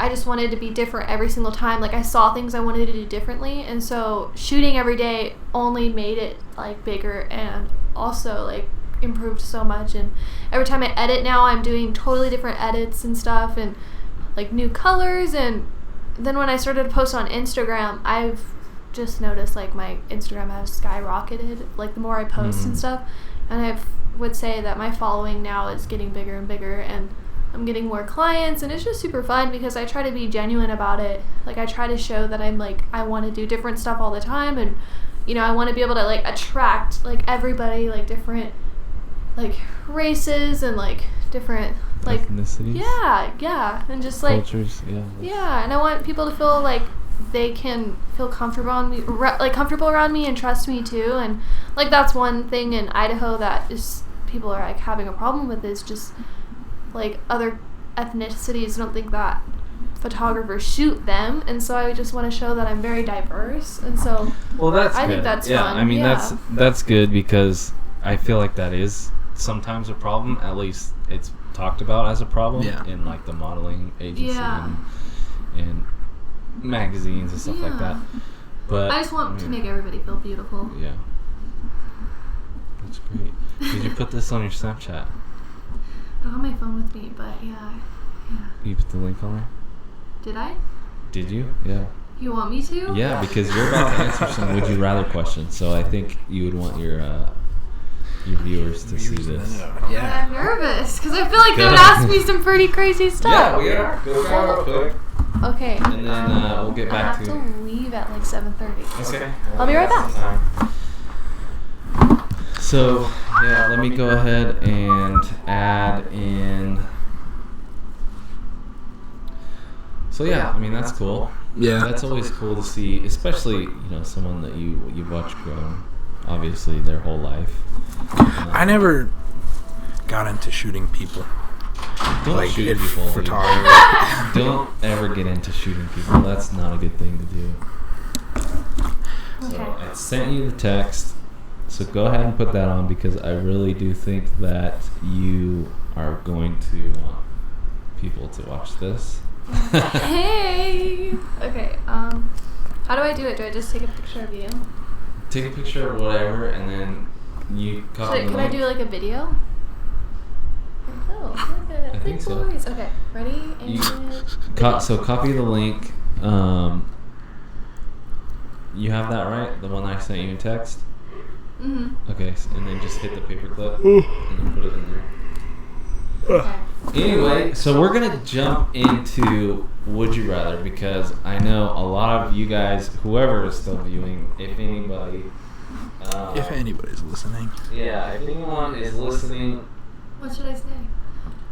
I just wanted to be different every single time. Like, I saw things I wanted to do differently, and so shooting every day only made it, like, bigger and also, like, improved so much. And every time I edit now, I'm doing totally different edits and stuff and, like, new colors. And then when I started to post on Instagram, I've just noticed, like, my Instagram has skyrocketed, like, the more I post and stuff. And I would say that my following now is getting bigger and bigger, and I'm getting more clients, and it's just super fun because I try to be genuine about it. Like, I try to show that I'm, like, I want to do different stuff all the time, and, you know, I want to be able to, like, attract, like, everybody, like, different, like, races and, like, different, like, ethnicities. Yeah, and just, like, cultures, yeah, and I want people to feel like they can feel comfortable on me, comfortable around me and trust me too. And, like, that's one thing in Idaho that is people are, like, having a problem with, is just, like, other ethnicities don't think that photographers shoot them, and so I just want to show that I'm very diverse. And so, well, that's I good. think that's yeah, fun. I mean, yeah. that's good, because I feel like that is sometimes a problem. At least it's talked about as a problem in, like, the modeling agency and magazines and stuff like that. But I just want to make everybody feel beautiful. Yeah, that's great. Did you put this on your Snapchat? I don't have my phone with me, but yeah. You put the link on there? Did I? Did you? Yeah. You want me to? Yeah, because you're about to answer some would you rather questions, so I think you would want your viewers to see this. Yeah. I'm nervous because I feel like they would ask me some pretty crazy stuff. Yeah, we are. Go real quick. Okay. And then we'll get back to. I have to leave at like 7:30. Okay. I'll be right back. So, yeah, let me go ahead and add in. So yeah, I mean, that's cool. Yeah. That's always cool to see, especially, you know, someone that you've watched grow, obviously, their whole life. I never got into shooting people. Don't like shoot people. Photography. Don't ever get into shooting people. That's not a good thing to do. So I sent you the text. So go ahead and put that on, because I really do think that you are going to want people to watch this. Hey. Okay. How do I do it? Do I just take a picture of you? Take a picture of whatever, and then you copy the Can I link. do like a video? Oh, look at I think so. boys. Okay. Ready? And So copy the link. You have that right? The one I sent you in text? Mm-hmm. Okay, and then just hit the paperclip and then put it in there. Okay. Anyway, so we're going to jump into Would You Rather, because I know a lot of you guys, whoever is still viewing, if anybody... if anybody's listening. Yeah, if anyone is listening... What should I say?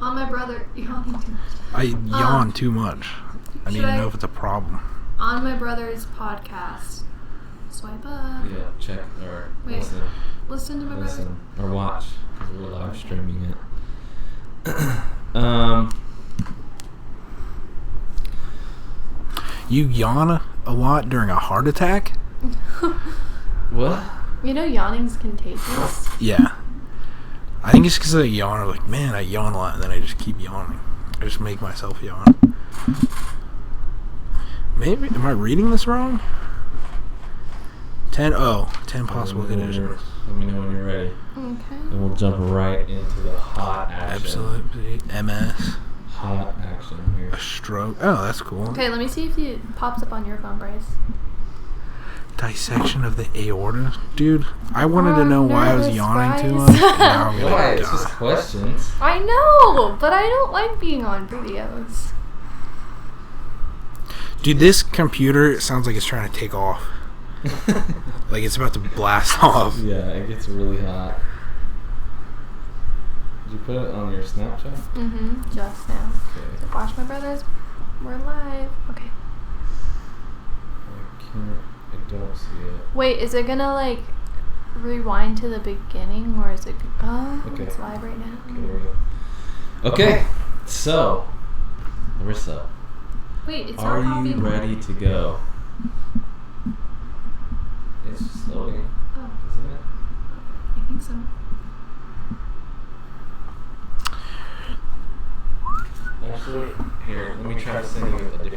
On my brother yawning too much. I yawn too much. I need to know if it's a problem. On my brother's podcast. Swipe up. Yeah, check or Wait. listen. Listen to my brother. Listen or watch, because we're live streaming it. You yawn a lot during a heart attack? What? You know yawning's contagious. Yeah. I think it's because I yawn. I'm like, man, I yawn a lot, and then I just keep yawning. I just make myself yawn. Maybe, am I reading this wrong? 10 possible conditions. Let me know when you're ready. Okay. And we'll jump right into the hot action. Absolutely. MS. Hot action here. A stroke. Oh, that's cool. Okay, let me see if it pops up on your phone, Bryce. Dissection of the aorta. Dude, I wanted to know why I was nervous, yawning too Bryce. much. And now I'm Why? like, It's just God. questions. I know, but I don't like being on videos. Dude, this computer sounds like it's trying to take off. Like it's about to blast off. Yeah, it gets really hot. Did you put it on your Snapchat? Mm-hmm. Just now. Okay. So watch my brothers. We're live. Okay. I don't see it. Wait, is it gonna like rewind to the beginning, or is it? Oh, Okay. it's live right now. Okay, there we go. Okay, so, Larissa, Wait, it's are not you popping. ready to go? It's just loading, Oh, isn't it? I think so. Actually, here, let me try to send you a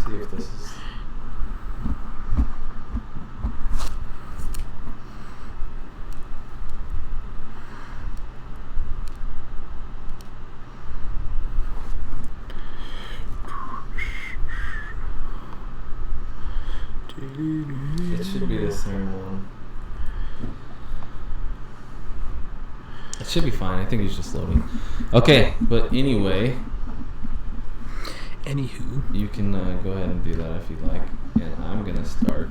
See if this is. It should be the same one. It should be fine. I think he's just loading. Okay, but anyway. Anywho. You can go ahead and do that if you'd like. And I'm going to start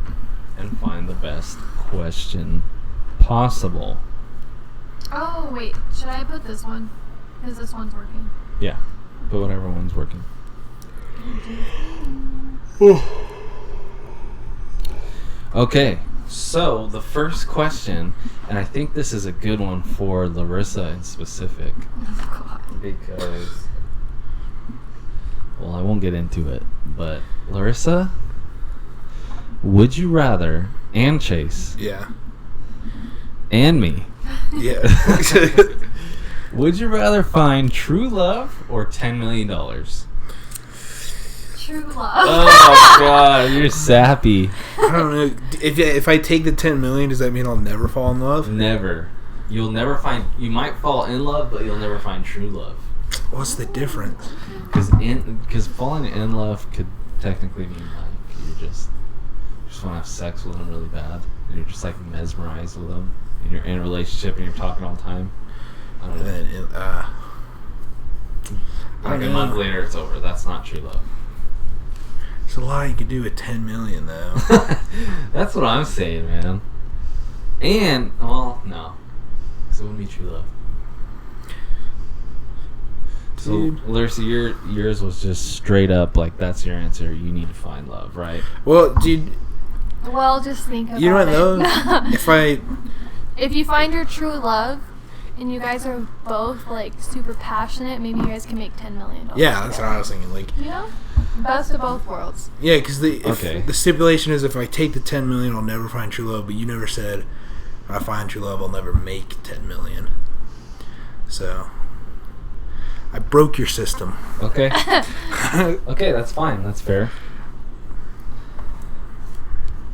and find the best question possible. Oh, wait. Should I put this one? Because this one's working. Yeah. Put whatever one's working. Okay. So, the first question, and I think this is a good one for Larissa in specific. Oh, God. Because, well, I won't get into it, but Larissa, would you rather, and Chase, Yeah. and me, Yeah. would you rather find true love or $10 million? True love. Oh, God, you're sappy. I don't know. If I take the 10 million, does that mean I'll never fall in love? Never. You'll never find, you might fall in love, but you'll never find true love. What's the difference? Because falling in love could technically mean like you just want to have sex with them really bad, and you're just like mesmerized with them, and you're in a relationship and you're talking all the time. I don't know. And then, Like a month later, it's over. That's not true love. there's a lot you could do with 10 million, though. That's what I'm saying, man. And well, no, because it wouldn't be true love. So, Dude. Larissa, yours was just straight up like that's your answer. You need to find love, right? Well, dude, Well, just think about it. you know what, though? If you find your true love, and you guys are both like super passionate, maybe you guys can make $10 million. Yeah, that's what I was thinking. Like, You know, best of both worlds. yeah, because Okay. the stipulation is if I take the 10 million, I'll never find true love. But you never said if I find true love, I'll never make 10 million. So I broke your system. Okay. Okay, that's fine. That's fair.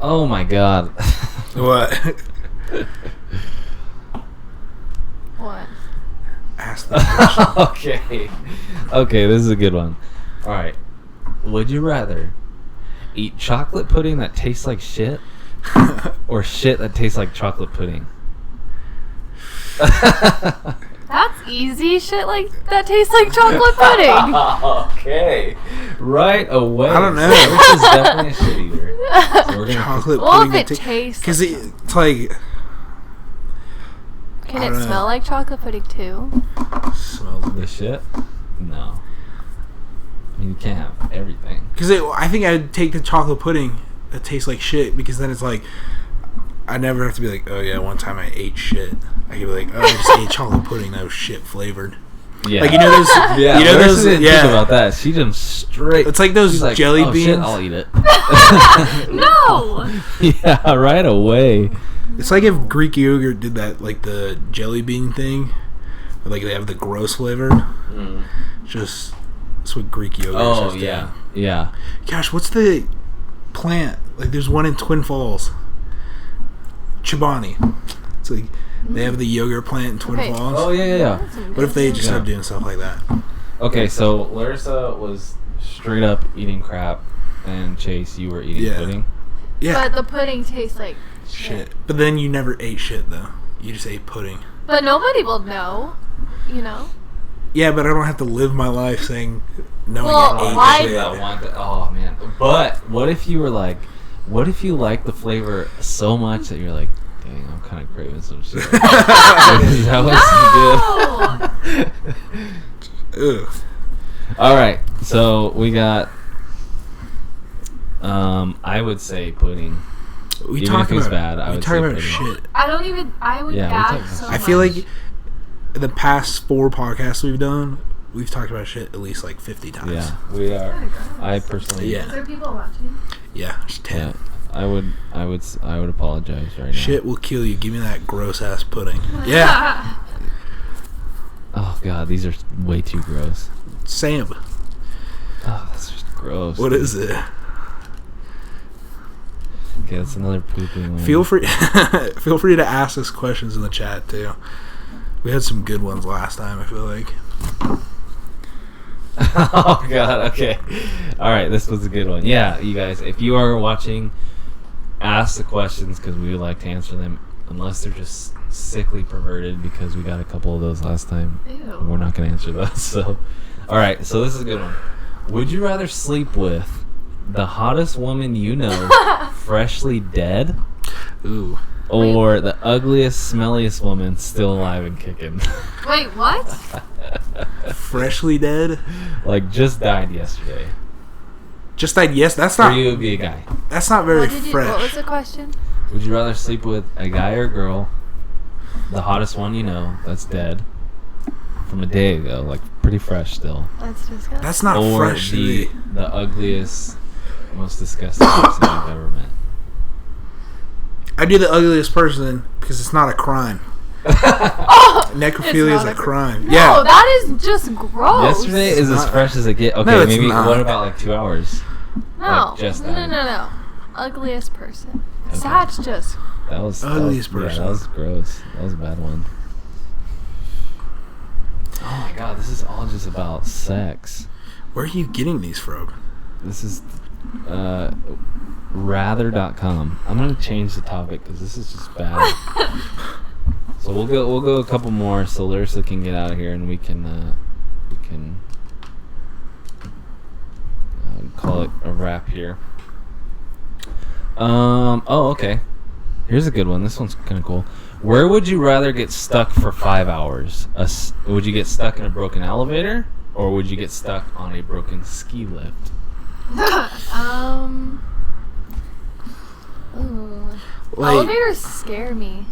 Oh my God. What? What? Ask the question. Okay. Okay, this is a good one. All right. Would you rather eat chocolate pudding that tastes like shit or shit that tastes like chocolate pudding? That's easy. Shit like that tastes like chocolate pudding. Okay. Right away. I don't know. This is definitely a shit eater. So we're gonna Chocolate Well, pudding. if it tastes, Because it's like... can I it don't know. smell like chocolate pudding too? Smells the shit? No. I mean, you can't have everything. Because I think I'd take the chocolate pudding that tastes like shit, because then it's like I never have to be like, oh yeah, one time I ate shit. I could be like, oh, I just ate chocolate pudding that was shit flavored. Yeah. Like, you know those, Yeah, you know Larissa those, didn't yeah. think about that. She did straight. It's like those She's like, jelly oh, beans. Shit, I'll eat it. No. Yeah, right away. It's like if Greek yogurt did that, like the jelly bean thing, where like they have the gross flavor. Mm. Just that's what Greek yogurt is. Oh yeah, yeah. Gosh, what's the plant? Like, there's one in Twin Falls. Chobani. It's like they have the yogurt plant in Twin Okay. Falls. Oh yeah. What if they just Yeah. started doing stuff like that? Okay, so Larissa was straight up eating crap, and Chase, you were eating Yeah. pudding. Yeah. But the pudding tastes like Shit. But then you never ate shit, though. You just ate pudding. But nobody will know, you know? Yeah, but I don't have to live my life saying knowing Well, I ate why- shit. That one. Oh man. But what if you were like, what if you liked the flavor so much that you're like, dang, I'm kind of craving some shit. That was good. Ugh. All right, so we got. I would say pudding. We Even talk if it's about bad, I we would talk say about pudding. shit. I would Yeah, we gag talked about so shit. I feel much. like the past 4 podcasts we've done, we've talked about shit at least like 50 times. Yeah, we are. I personally. Yeah. Is there people watching? Yeah, just 10. Yeah, I would apologize right now. Shit will kill you. Give me that gross ass pudding. Yeah. Oh god, these are way too gross. Sam. Oh, that's just gross. What is it? Okay, that's another poopy one. Feel free to ask us questions in the chat too. We had some good ones last time, I feel like. Oh god, okay. Alright, this was a good one. Yeah, you guys, if you are watching, ask the questions because we would like to answer them, unless they're just sickly perverted, because we got a couple of those last time. Ew. We're not going to answer those. So, alright, so this is a good one. Would you rather sleep with the hottest woman you know, freshly dead? Ooh. Or the ugliest, smelliest woman still alive and kicking? Wait, what? Freshly dead? Like, just died yesterday. Just died, yes, that's For not... you, it would be a guy. That's not very What fresh. was the question? Would you rather sleep with a guy or a girl, the hottest one you know, that's dead, from a day ago, like pretty fresh still, That's disgusting. That's not or fresh. the ugliest, most disgusting person you've ever met? I do the ugliest person because it's not a crime. Oh, Necrophilia is a crime. No, Yeah. that is just gross. Yesterday is as fresh as it gets. Okay, No, it's maybe not. what about like 2 hours? No, Like, just no, died. no. Ugliest person. Okay. That's just. That was Ugliest Yeah, person. that was gross. That was a bad one. Oh my god, this is all just about sex. Where are you getting these from? This is rather.com. I'm gonna change the topic because this is just bad. So we'll go a couple more so Larissa can get out of here and we can call it a wrap here. Okay. Here's a good one. This one's kind of cool. Where would you rather get stuck for 5 hours? Would you get stuck in a broken elevator, or would you get stuck on a broken ski lift? Ooh. Like, Elevators scare me.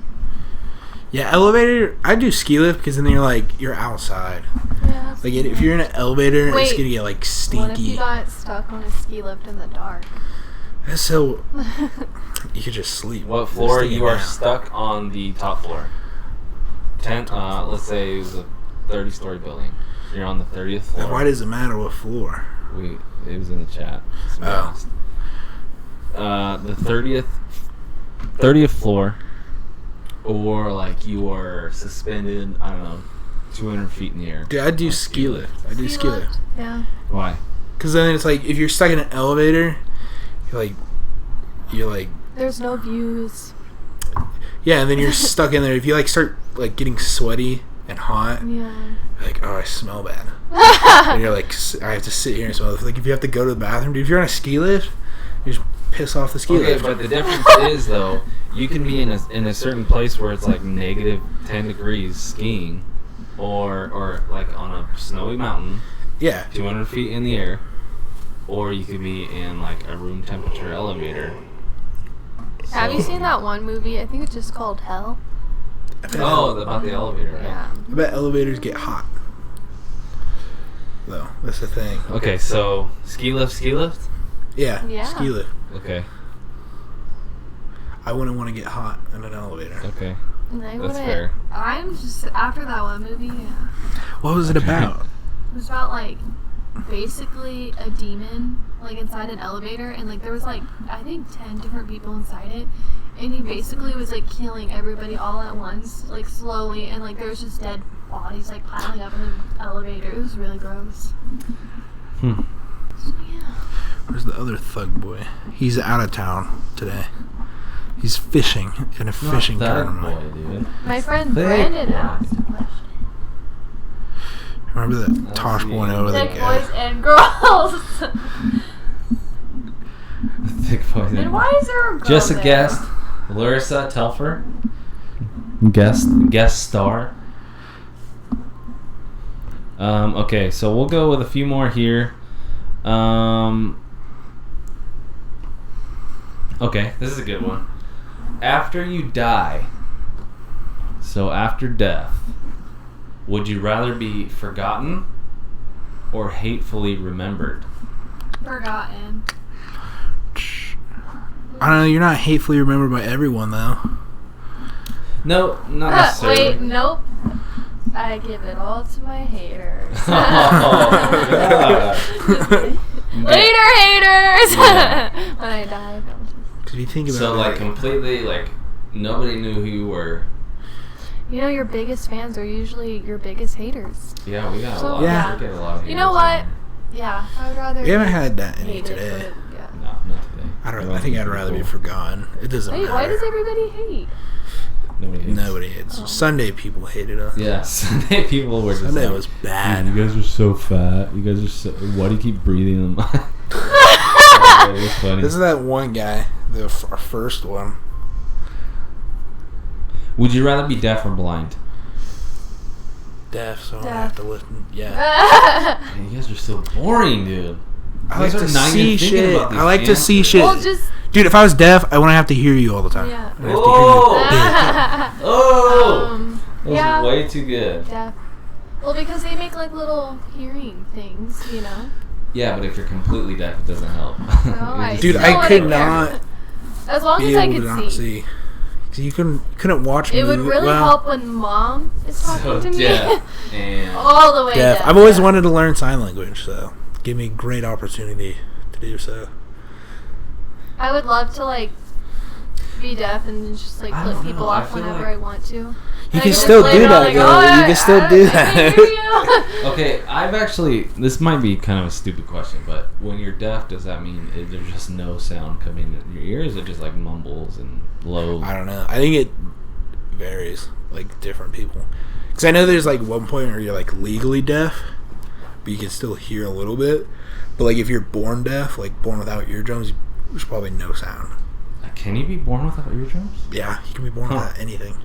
yeah, elevator. I do ski lift because then you're outside. Yeah. Like if you're in an elevator, it's Wait, gonna get like What if stinky. you got stuck on a ski lift in the dark? That's so you could just sleep. What Just floor? take a You are nap. stuck on the top floor. Let's say it was a 30-story building. You're on the 30th floor. And why does it matter what floor? It was in the chat. Oh. The 30th floor, or like you are suspended, I don't know, 200 feet in the air. Dude, I do on a ski lift. I do ski lift. Yeah. Why? Because then it's like if you're stuck in an elevator, you're like There's no views. yeah, and then you're stuck in there. If you like start like getting sweaty and hot, Yeah. you're like, oh, I smell bad. And you're like, I have to sit here and smell. Like if you have to go to the bathroom, dude, if you're on a ski lift, you just piss off the ski Okay, lift. but the difference is though, you can be in a certain place where it's like negative 10 degrees skiing, or like on a snowy mountain, Yeah. 200 feet in the air, or you could be in like a room temperature elevator. Have you seen that one movie? I think it's just called Hell. Oh, about the elevator, right? Yeah. I bet elevators get hot. Though that's the thing. Okay, so ski lift. Yeah. Yeah. Ski lift. Okay, I wouldn't want to get hot in an elevator. okay. And I That's wouldn't. fair. I'm just after that one movie. Yeah. What was it about? It was about like basically a demon like inside an elevator, and like there was like I think 10 different people inside it, and he basically was like killing everybody all at once, like slowly, and like there was just dead bodies like piling up in the elevator. It was really gross. So, yeah. Where's the other thug boy? He's out of town today. He's fishing in a fishing Not that tournament. boy, dude. My friend Thick Brandon boy. asked a question. Remember that Tosh the- point over the Thick guy? boys and girls. Thick boy. And why is there a girl Just a there? guest, Larissa Telfer. Guest star. Okay, so we'll go with a few more here. Okay, this is a good one. After you die, so after death, would you rather be forgotten or hatefully remembered? Forgotten. I don't know. You're not hatefully remembered by everyone, though. No, not necessarily. Wait, nope. I give it all to my haters. Oh, God. Later, haters! Yeah. When I die, Because if you think about So, it, like, completely, like, nobody knew who you were. You know, your biggest fans are usually your biggest haters. Yeah, we got a So, lot. yeah. We get a lot of haters. You know what? Yeah, I would rather. we haven't had that any hate today. it, but, yeah. No, not today. I think I'd rather be forgotten. It doesn't Wait, matter. why does everybody hate? Nobody hates. Oh. Sunday people hated us. Yeah, Sunday people were just Sunday like, was bad. "Dude, you guys are so fat. You guys are so. Why do you keep breathing in my?" It was funny. This is that one guy, our first one. Would you rather be deaf or blind? Deaf, so I don't Deaf. have to listen. Yeah. Man, you guys are so boring, dude. I like You to guys are not see even thinking shit. about these I like to see answers. shit. Well, just Dude, if I was deaf, I wouldn't have to hear you all the time. yeah. I would have to hear you. Oh, that was yeah. way too good. Deaf. Well, because they make like little hearing things, you know. Yeah, but if you're completely deaf, it doesn't help. I It Dude, just- still I could wouldn't care. not As long be as I able to could not see. see. Because you couldn't watch It would movies. really well, help when mom is talking So to me. deaf and All the way deaf. deaf. I've always wanted to learn sign language, so give me great opportunity to do so. I would love to like be deaf and just like I flip don't people know, I off feel whenever like- I want to. You And I can just still lay do down that, like, though. "Oh, You can still do I can't that." hear you." Okay, I've actually. This might be kind of a stupid question, but when you're deaf, does that mean there's just no sound coming in your ears? Or just like mumbles and low? I don't know. I think it varies, like different people. Because I know there's like one point where you're like legally deaf, but you can still hear a little bit. But like if you're born deaf, like born without eardrums, there's probably no sound. Can you be born without eardrums? Yeah, you can be born without anything.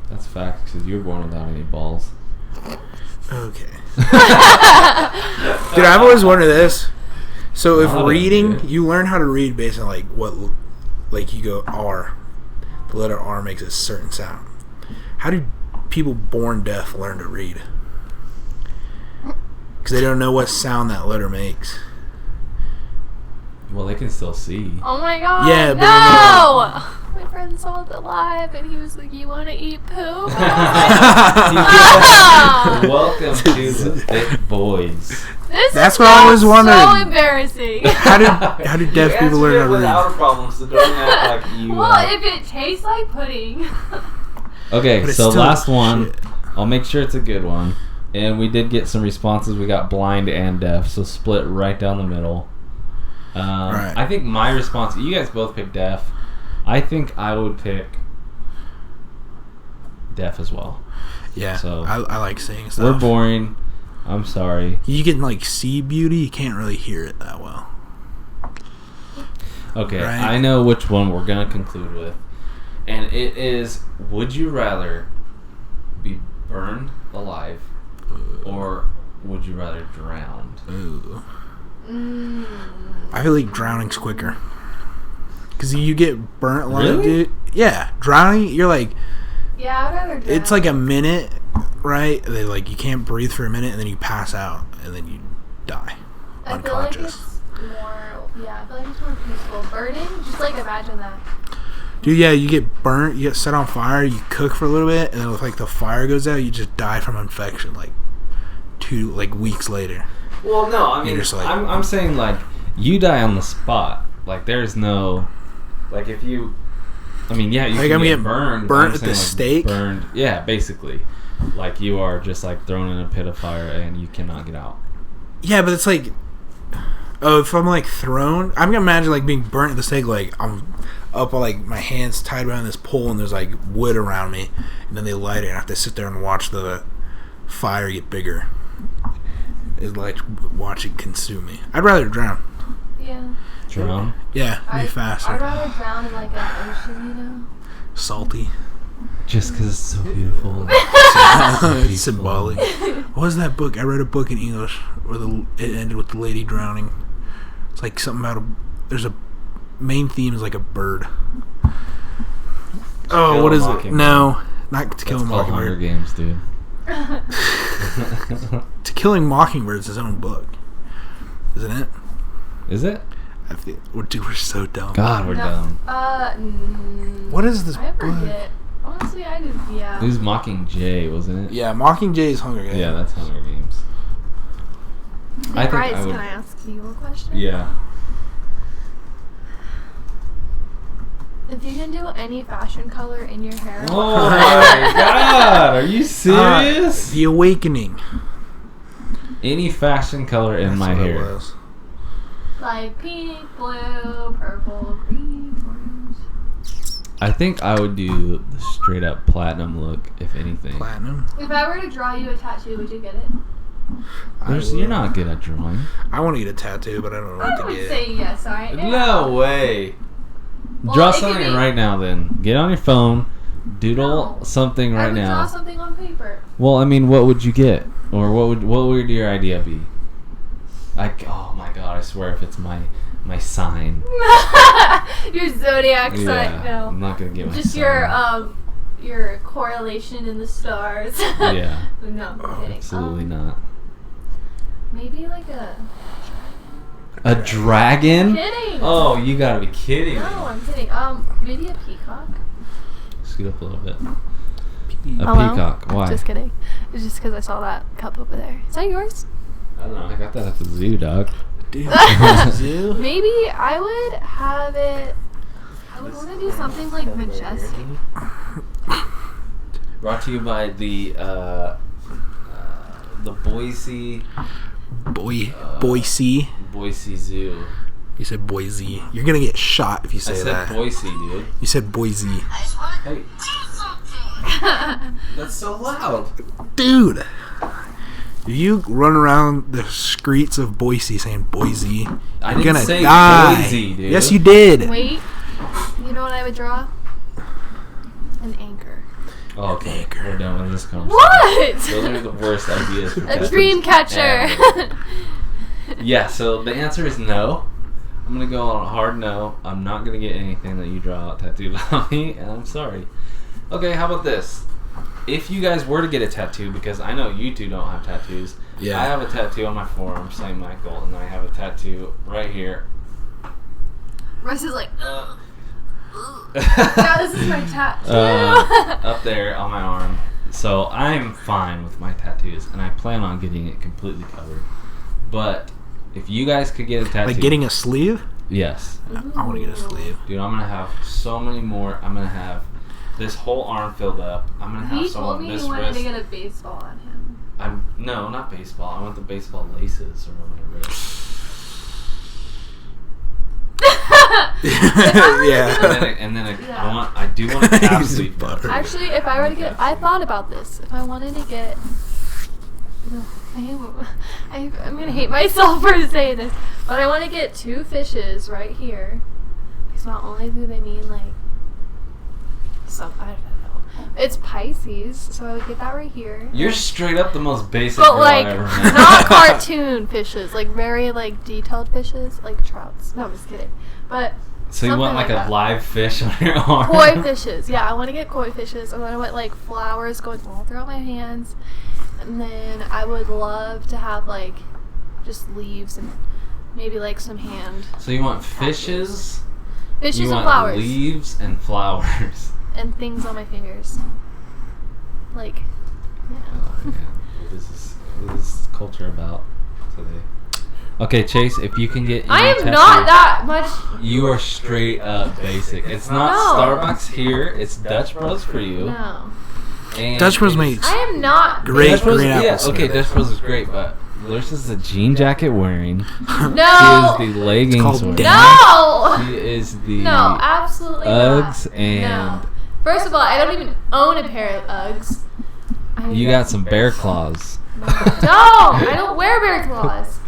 That's fact, because you were born without any balls. Okay. Dude, I've always wondered this. So if Not reading, dude. you learn how to read based on like what, like you go R. The letter R makes a certain sound. How do people born deaf learn to read? Because they don't know what sound that letter makes. Well, they can still see. Oh my god. Yeah, but no! My friend saw it live and he was like, "You want to eat poop?" And I was like, Welcome to the Thick Boys. This That's is what I was so wondering. embarrassing. How do deaf people learn how to read? without problems, so don't act like you. Well, if it tastes like pudding. Okay, But it's so still last one. shit. I'll make sure it's a good one. And we did get some responses. We got blind and deaf, so split right down the middle. Right. I think my response. You guys both picked deaf. I think I would pick deaf as well. Yeah, So- I like seeing stuff. We're boring. I'm sorry. You can like see beauty, you can't really hear it that well. Okay, Right. I know which one we're gonna conclude with, and it is: would you rather be burned alive, or would you rather drown? Ooh. I feel like drowning's quicker. Because you get burnt alive, Really? dude. Yeah, drowning, you're like, Yeah, I would rather drown. it's like a minute, right? They like you can't breathe for a minute, and then you pass out, and then you die, I feel like unconscious. it's more. Yeah, I feel like it's more peaceful. Burning, just like imagine that. Dude, yeah, you get burnt, you get set on fire, you cook for a little bit, and then if like the fire goes out, you just die from infection like 2 weeks later. Well, no, I mean, You're just like- I'm saying like you die on the spot. Like there's no, like if you, I mean, yeah, you Like, can I'm get getting burned. burnt I'm at saying, the like, stake? Burned, yeah, basically. Like you are just like thrown in a pit of fire and you cannot get out. Yeah, but it's like, oh, if I'm like thrown, I'm gonna imagine like being burnt at the stake, like I'm up, like my hands tied around this pole, and there's like wood around me, and then they light it, and I have to sit there and watch the fire get bigger. It's like watch it consume me. I'd rather drown. Yeah. Drown. Yeah, be I'd faster. rather drown in like an ocean, you know. Salty. Just because it's so beautiful. It's symbolic. What was that book? I read a book in English where it ended with the lady drowning. It's like something about there's a main theme is like a bird. Oh, Kill what a is it? Mockingbird. No, not To Kill a That's called Hunger Mockingbird. Games, dude. To Killing Mockingbird is his own book, isn't it? Is it? I think. Dude, we're so dumb. God, we're dumb. What is this I book? forget. Honestly, I did. Yeah. It was Mockingjay, wasn't it? Yeah, Mockingjay's Hunger Games. Yeah, that's Hunger Games. Hey, I think Bryce, I would- can I ask you a question? Yeah. If you can do any fashion color in your hair. Oh my god, are you serious? The Awakening. Any fashion color in That's my what it hair. was. Like pink, blue, purple, green, orange. I think I would do the straight up platinum look, if anything. Platinum. If I were to draw you a tattoo, would you get it? You're not good at drawing. I want to get a tattoo, but I don't know I what to would get. say yes, alright? No way. Well, Draw it could something be- right now then. Get on your phone, doodle No. something I right would draw now. something on paper. Well, I mean, what would you get? Or what would your idea be? Like, oh my god, I swear if it's my sign. Your zodiac sign. Yeah, I'm No. not gonna get my Just sign. your correlation in the stars. Yeah. No, I'm kidding. Absolutely not. Maybe like a. A dragon? Kidding. Oh, you gotta be kidding me. No, I'm kidding. Maybe a peacock. Scoot up a little bit. A Hello? peacock. Why? Just kidding. It's just because I saw that cup over there. Is that yours? I don't know. I got that at the zoo, dog. Dude, zoo? Maybe I would have it. I would want to do something like majestic. Brought to you by the Boise Boise. Boise Zoo. You said Boise. You're gonna get shot if you I say said that. Boise, dude. You said Boise. Hey, that's so loud. Dude! If you run around the streets of Boise saying Boise, I you're didn't gonna say die. Boise, dude. Yes, you did. Wait. You know what I would draw? An anchor. Oh, okay. Anchor. We're done with this conversation. What? Those are the worst ideas for A tattoos dream catcher. ever. Yeah, so the answer is no. I'm going to go on a hard no. I'm not going to get anything that you draw out tattooed on me, and I'm sorry. Okay, how about this? If you guys were to get a tattoo, because I know you two don't have tattoos. Yeah. I have a tattoo on my forearm, St. Michael, and I have a tattoo right here. Russ is like, yeah, this is my tattoo. Up there on my arm. So I'm fine with my tattoos, and I plan on getting it completely covered. But if you guys could get a tattoo, Like getting a sleeve? yes, I want to get a sleeve. dude, I'm gonna have so many more. I'm gonna have this whole arm filled up. I'm gonna have He some told of me this he wanted wrist. to get a baseball on him. No, not baseball. I want the baseball laces around my wrist. Yeah. And then Yeah. I do want a calf He's sleeve. butter. Actually, if I were to get, I thought about this. If I wanted to get, I'm gonna hate myself for saying this, but I want to get 2 fishes right here, because not only do they mean like some, I don't know, it's Pisces, so I would get that right here. You're straight up the most basic But girl like, I ever met. not cartoon fishes, like very like detailed fishes, like trouts. No, I'm just kidding. But So you want something like like a that. live fish on your arm? koi fishes. Yeah, I want to get koi fishes, and then I want like flowers going all throughout my hands, and then I would love to have like just leaves and maybe like some hand So you want fishes? fishes You and want flowers leaves and flowers. and things on my fingers. Like, yeah. Oh, yeah. What is this culture about today? Okay, Chase, if you can get any I am tattoo, not that much. you are straight up basic. It's not No. Starbucks here. It's Dutch Bros for you. No, And Dutch Bros it's- makes I am not. Great Dutch Bros, green apple yeah, cider. okay, Dutch Bros is great, but Larissa's a jean jacket wearing. No. She is the leggings called wearing. denim. No. She is the No, absolutely Uggs not. and No. First of all, I don't even own a pair of Uggs. you got some bear claws. No, I don't wear bear claws.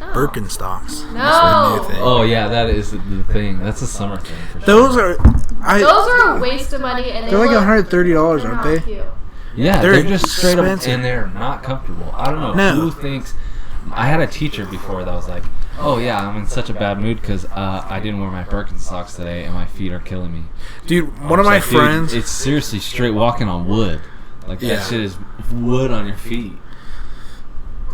No. Birkenstocks. No. That's the new thing. Oh yeah, that is the thing. That's a summer thing for sure. Those are Those are a waste of money, and They're like look- $130, they're aren't not they? cute. Yeah, They're they're just straight up, expensive. and they're not comfortable. I don't know No. who thinks. I had a teacher before that was like, "Oh yeah, I'm in such a bad mood because I didn't wear my Birkenstocks today, and my feet are killing me." Dude, one I of was my like, "Dude, friends. it's seriously straight walking on wood. Like Yeah. that shit is wood on your feet."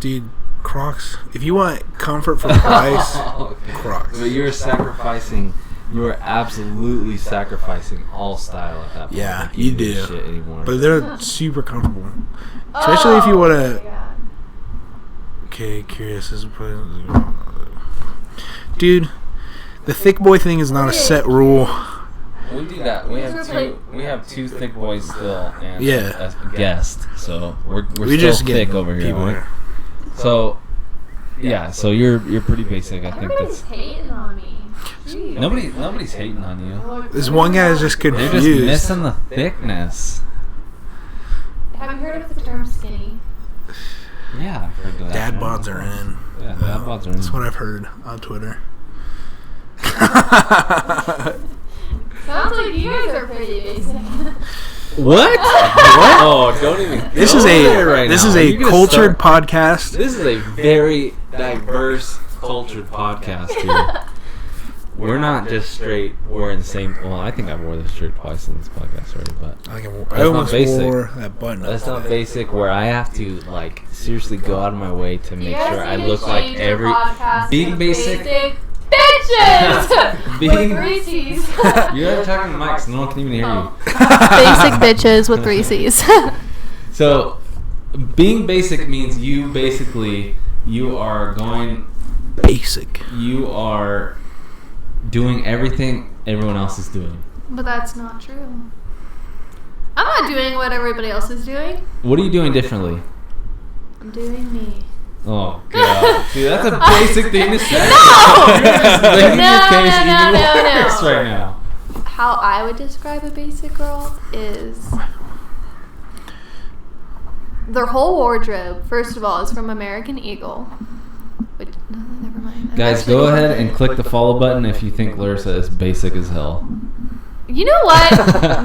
Dude, Crocs. If you want comfort for price, Okay. Crocs. But you're sacrificing. You are absolutely sacrificing all style at that point. Yeah, Like, you don't give a do. Shit anymore. But they're super comfortable. Especially if you want Oh, to. my God. Okay, curious. Dude, the thick boy thing is not a set rule. We do that. We have two thick boys still, and Yeah. a guest. So we're We still just get thick over here. people Right? here. So yeah. So you're pretty basic. I think Everybody's that's hating on me. Jeez. nobody's hating on you. This one guy is just They're confused. just missing the thickness. Have you heard of the term skinny? Yeah, I've heard that. Dad bods are in. Yeah, dad bods are in. That's what I've heard on Twitter. Sounds like you guys are pretty basic. What? What? Oh, don't even. This go is there a right this now. is a You're gonna cultured start- podcast. This is a very diverse, cultured podcast here. We're not just straight. We're in the same. Well, I think I wore this shirt twice in this podcast already, but I That's almost not basic. wore that button. that's up not today. basic. Where I have to like seriously go out of my way to make You guys sure I need to look like change the every podcast being to basic. bitches Being- with Reese's. You're talking to mics. No one can even hear you. Basic bitches with Reese's. So, being basic means you are going. Basic. You are doing everything everyone else is doing. But that's not true. I'm not doing what everybody else is doing. What are you doing differently? I'm doing me. Oh god, dude, that's a basic thing to say. No! You're just making No, your case no, even no, no. worse right now. How I would describe a basic girl is their whole wardrobe, first of all, is from American Eagle. Which, no, never mind. Guys, go ahead and click the follow button if you think Larissa is basic as hell. You know what?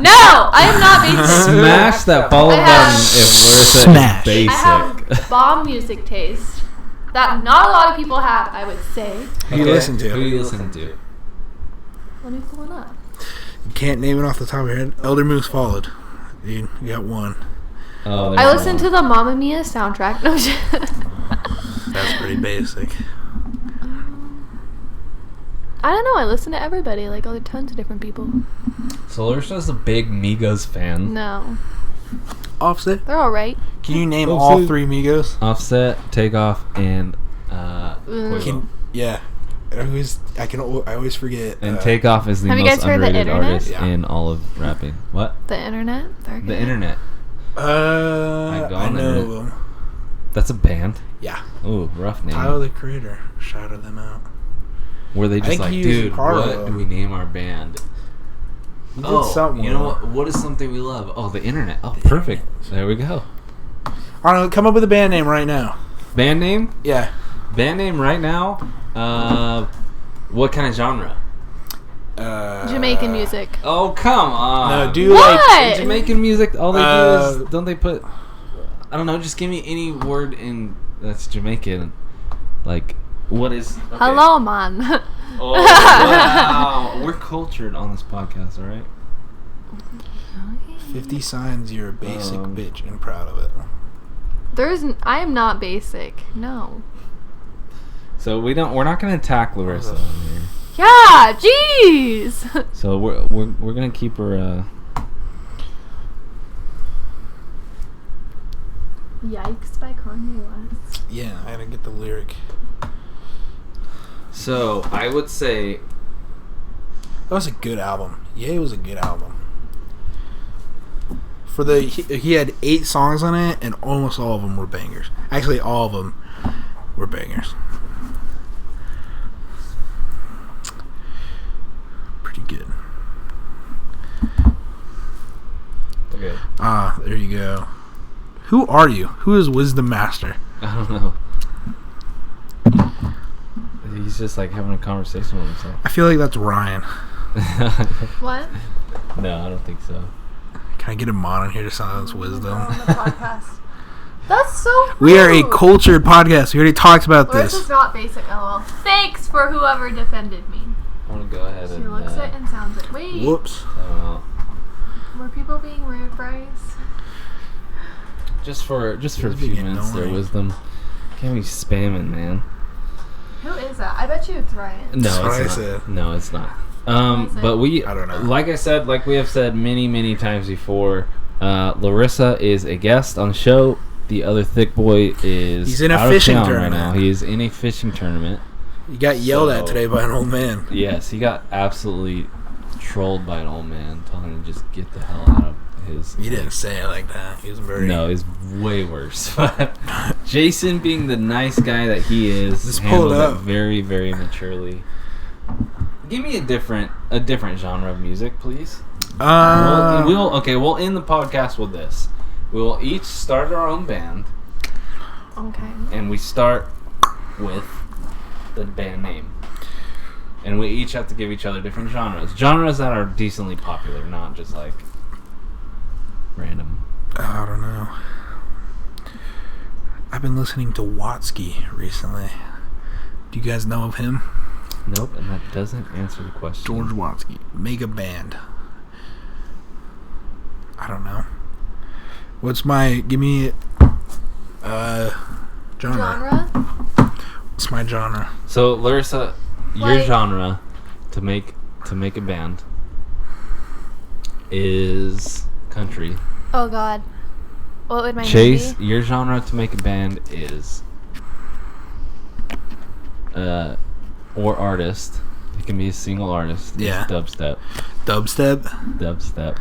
No, I am not basic. Smash that follow I have- button if Larissa Smash. is basic. I have bomb music taste that not a lot of people have, I would say. Who you listen Who to? you listen to? Let me pull it up. You can't name it off the top of your head. Elder Moose followed. You got one. Oh, I listen to the Mamma Mia soundtrack. No, I'm just- That's pretty basic. I don't know. I listen to everybody, like other tons of different people. So Larissa's a big Migos fan. No, Offset. they're all right. Can you name Offset. all three Migos? Offset, Takeoff, and Quavo. Can, yeah. I always forget. And Takeoff is the Have you most guys heard the underrated Internet? artist Yeah. in all of rapping. What? The internet. They're The good. internet. I gone know Internet. them. That's a band. Yeah. Ooh, rough name. Tyler the Creator shouted them out. Were they just think like, he was dude, part of what them. do we name our band? He did something you with know them. what is something we love? Oh, the internet. Oh, perfect. There we go. I don't know. Come up with a band name right now. Band name? Yeah. Band name right now? What kind of genre? Jamaican music. Oh, come on. No, do What? like Jamaican music, all they do Uh, is, don't they put, I don't know, just give me any word in that's Jamaican. Like, what is... okay. Hello, man. Oh, wow. We're cultured on this podcast, all right? 50 signs you're a basic Um, bitch and proud of it. I am not basic. No. So we're not going to attack Larissa on here. Yeah. Jeez. So we're going to keep her... Yikes by Kanye West. Yeah, I gotta get the lyric. So I would say... That was a good album. Yeah, it was a good album. He had 8 songs on it, and almost all of them were bangers. Actually, all of them were bangers. Pretty good. Okay. Ah, there you go. Who are you? Who is Wisdom Master? I don't know. He's just like having a conversation with himself. I feel like that's Ryan. What? No, I don't think so. Can I get him on here to silence wisdom? On the podcast. That's so rude. We are a cultured podcast. We already talked about Larissa's this. not basic, lol. Thanks for whoever defended me. I want to go ahead She and... looks it and sounds it. Wait. Whoops. Were people being rude, Bryce? Just for a It's few being minutes there, annoying. Wisdom. Can't be spamming, man. Who is that? I bet you it's Ryan. No, That's what I it's not. said. No, it's not. is it? But I don't know. like I said, like we have said many times before, Larissa is a guest on the show. The other thick boy is He's in a out of fishing town tournament. right now. He is in a fishing tournament. You got yelled at So- today by an old man. Yes, he got absolutely trolled by an old man telling him to just get the hell out of his... You didn't say it like that. He was very... No, he's way worse. But Jason, being the nice guy that he is, Just pull it handled up. it very, very maturely. Give me a different genre of music, please. We'll end the podcast with this. We will each start our own band. Okay. And we start with the band name. And we each have to give each other different genres. Genres that are decently popular, not just like random. I don't know. I've been listening to Watsky recently. Do you guys know of him? Nope, and that doesn't answer the question. George Watsky. Mega band. I don't know. Give me genre. What's my genre? So, Larissa, your Like- genre to make a band is country. Oh God. What would my Chase, name be? your genre to make a band is or artist. It can be a single artist. Yeah. It's dubstep. Dubstep.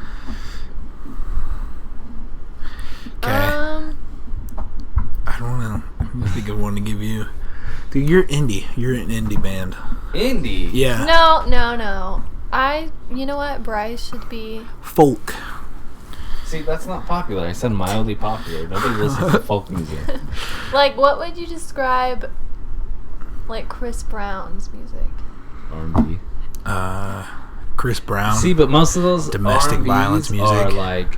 Okay. I don't know. That's a good one to give you. Dude, you're indie. You're an indie band. Indie? Yeah. No. You know what? Bryce should be Folk. See, that's not popular. I said mildly popular. Nobody listens to folk music. like, what would you describe like Chris Brown's music? R&B. Chris Brown. See, but most of those Domestic R&Bs violence music are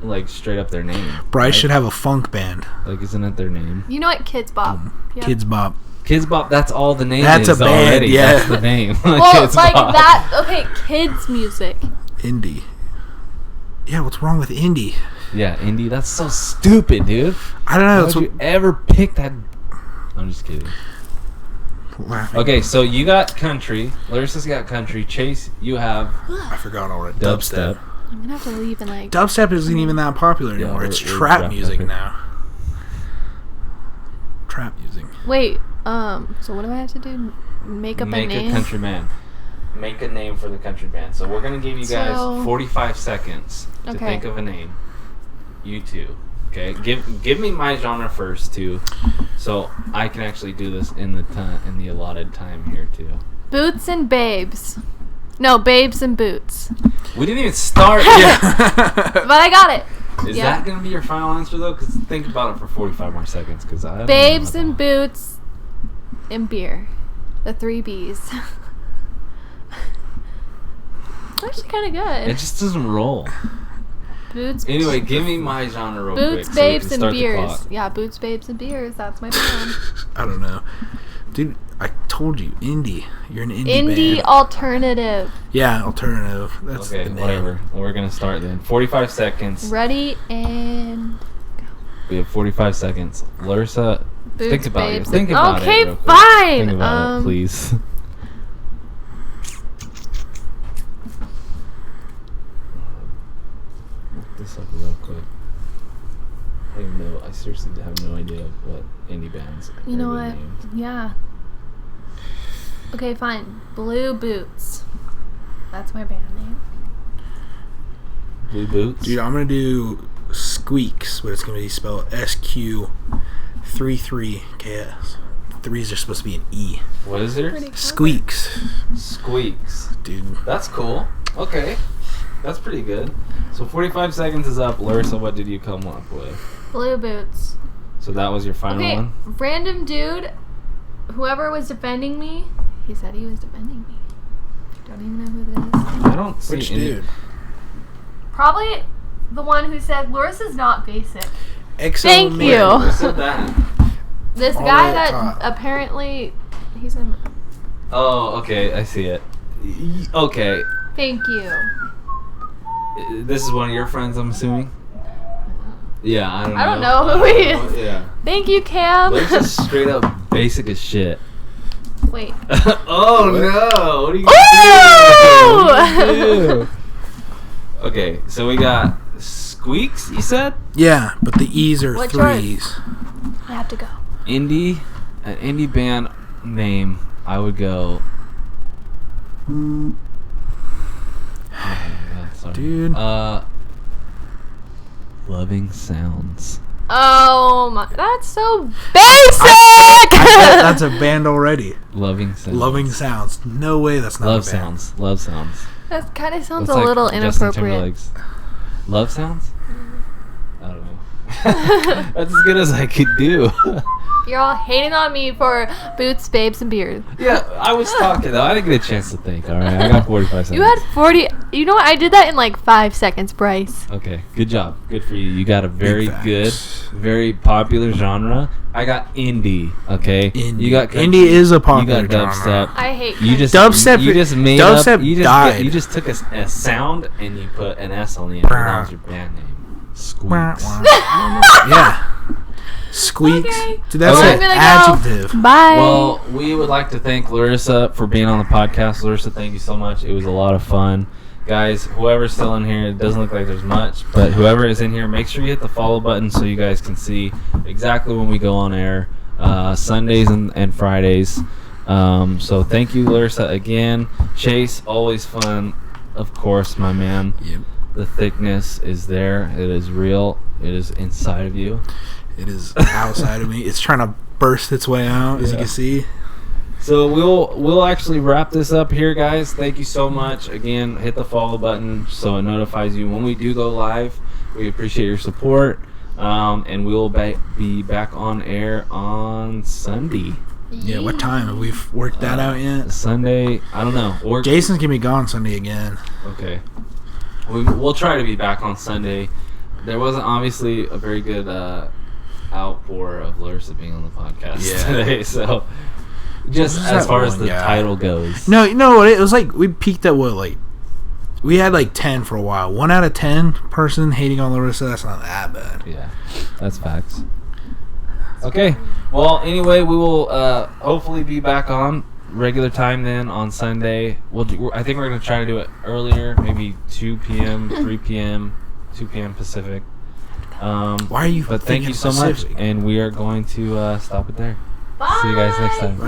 like straight up their name. Bryce right? should have a funk band. Like, isn't it their name? You know what? Kids Bop. Yep. Kids Bop. Kids Bop, that's all the name That's is a band, already. yeah. That's the name. Well, Kids like Bop. that. Okay, kids music. Indie. Yeah, what's wrong with indie? Yeah, indie. That's so stupid, dude. I don't know. Why That's would you ever pick that? I'm just kidding. laughing. Okay, so you got country. Larissa's got country. Chase, you have I forgot already. dubstep. I'm gonna have to leave in like. Dubstep isn't even that popular Yeah, anymore. It's we're trap wrapped music up here. now. Trap music. Wait. So what do I have to do? Make up a Make name. a country band. Make a name for the country band. So we're gonna give you guys So- 45 seconds to Okay. think of a name. You two. Okay. Give me my genre first too, so I can actually do this in the allotted time here too. Boots and Babes. No, Babes and Boots. We didn't even start. But I got it. Is Yeah. that gonna be your final answer though? Because think about it for 45 more seconds. Because I don't Babes know and about Boots and Beer. The 3 B's. Actually kind of that. good. It just doesn't roll. Boots. Anyway, give me my genre real Boots, quick. Babes, so we can and start the Beers. clock. Yeah, Boots, Babes, and Beers. That's my band. I don't know. Dude, I told you, indie. You're an indie Indie band. alternative. Yeah, alternative. That's Okay, the name. whatever. We're gonna start then. 45 seconds. Ready and We have 45 seconds. Larissa, Boots, think about Babes. it. Think about Okay, it. real quick. fine. Think about it, please. Look this up real quick. I seriously have no idea what indie bands are You know really what? named. Yeah. Okay, fine. Blue Boots. That's my band name. Blue Boots? Dude, I'm going to do Squeaks, but it's going to be spelled SQ33KS. Threes are supposed to be an E. What is yours? Pretty clever. Squeaks. Squeaks. Dude. That's cool. Okay. That's pretty good. So 45 seconds is up. Larissa, what did you come up with? Blue Boots. So that was your final Okay, one? random dude. Whoever was defending me, he said he was defending me. Don't even know who it is. I don't see Which any. dude? Probably the one who said Larissa's not basic. XO Thank Man. you. Who said that? This All guy the way that top. apparently he's in. Oh, okay. I see it. Okay. Thank you. This is one of your friends, I'm assuming? Yeah, I don't know. I don't know who he is. Yeah. Thank you, Cam. Larissa's straight up basic as shit. Wait. Oh no! What are you gonna do? Okay, so we got Squeaks, you said? Yeah, but the E's are What's yours? threes. I have to go. An indie band name, I would go Sorry. Dude. Loving Sounds. Oh my, that's so basic! That's a band already. Loving Sounds. Loving Sounds. No way that's not a band. Love Sounds. That kind of sounds That's a like little Justin inappropriate. Timberlake's Love Sounds? I don't know. That's as good as I could do. You're all hating on me for boots, babes, and beard. Yeah, I was talking though. I didn't get a chance to think. All right, I got 45 seconds. You had 40. You know what? I did that in like 5 seconds, Bryce. Okay, good job. Good for you. You got a very Big good, facts. very popular genre. I got indie. Okay, Indie. You got country, Indie is a popular You got genre. dubstep. I hate You just Dubstep- You just made dubstep up. You just died. you just took a sound and you put an S on the end. And that was your band name. Squeaks. Yeah. Squeaks. Okay. Dude, that's Okay. an I'm gonna adjective. go. Bye. Well, we would like to thank Larissa for being on the podcast. Larissa, thank you so much. It was a lot of fun. Guys, whoever's still in here, it doesn't look like there's much, but whoever is in here, make sure you hit the follow button so you guys can see exactly when we go on air, Sundays and Fridays. So thank you, Larissa, again. Chase, always fun. Of course, my man. Yep. The thickness is there. It is real. It is inside of you. It is outside of me. It's trying to burst its way out, as you can see. So we'll actually wrap this up here, guys. Thank you so much. Again, hit the follow button so it notifies you when we do go live. We appreciate your support, and we'll be back on air on Sunday. Yeah, what time? Have we worked that out yet? Sunday, I don't know. Or Jason's going to be gone Sunday again. okay, we'll try to be back on Sunday. There wasn't obviously a very good outpour of Larissa being on the podcast today, so just Who's as that far as one the guy? title goes. No, you know what? It was like we peaked at what? Like, we had like 10 for a while. 1 out of 10 person hating on Larissa. That's not that bad. Yeah, that's facts. Okay. Well, anyway, we will hopefully be back on regular time then on Sunday. I think we're going to try to do it earlier, maybe 2 p.m., 3 p.m., 2 p.m. Pacific. Why are you But thank you so much, Pacific? and we are going to stop it there. Bye. See you guys next time.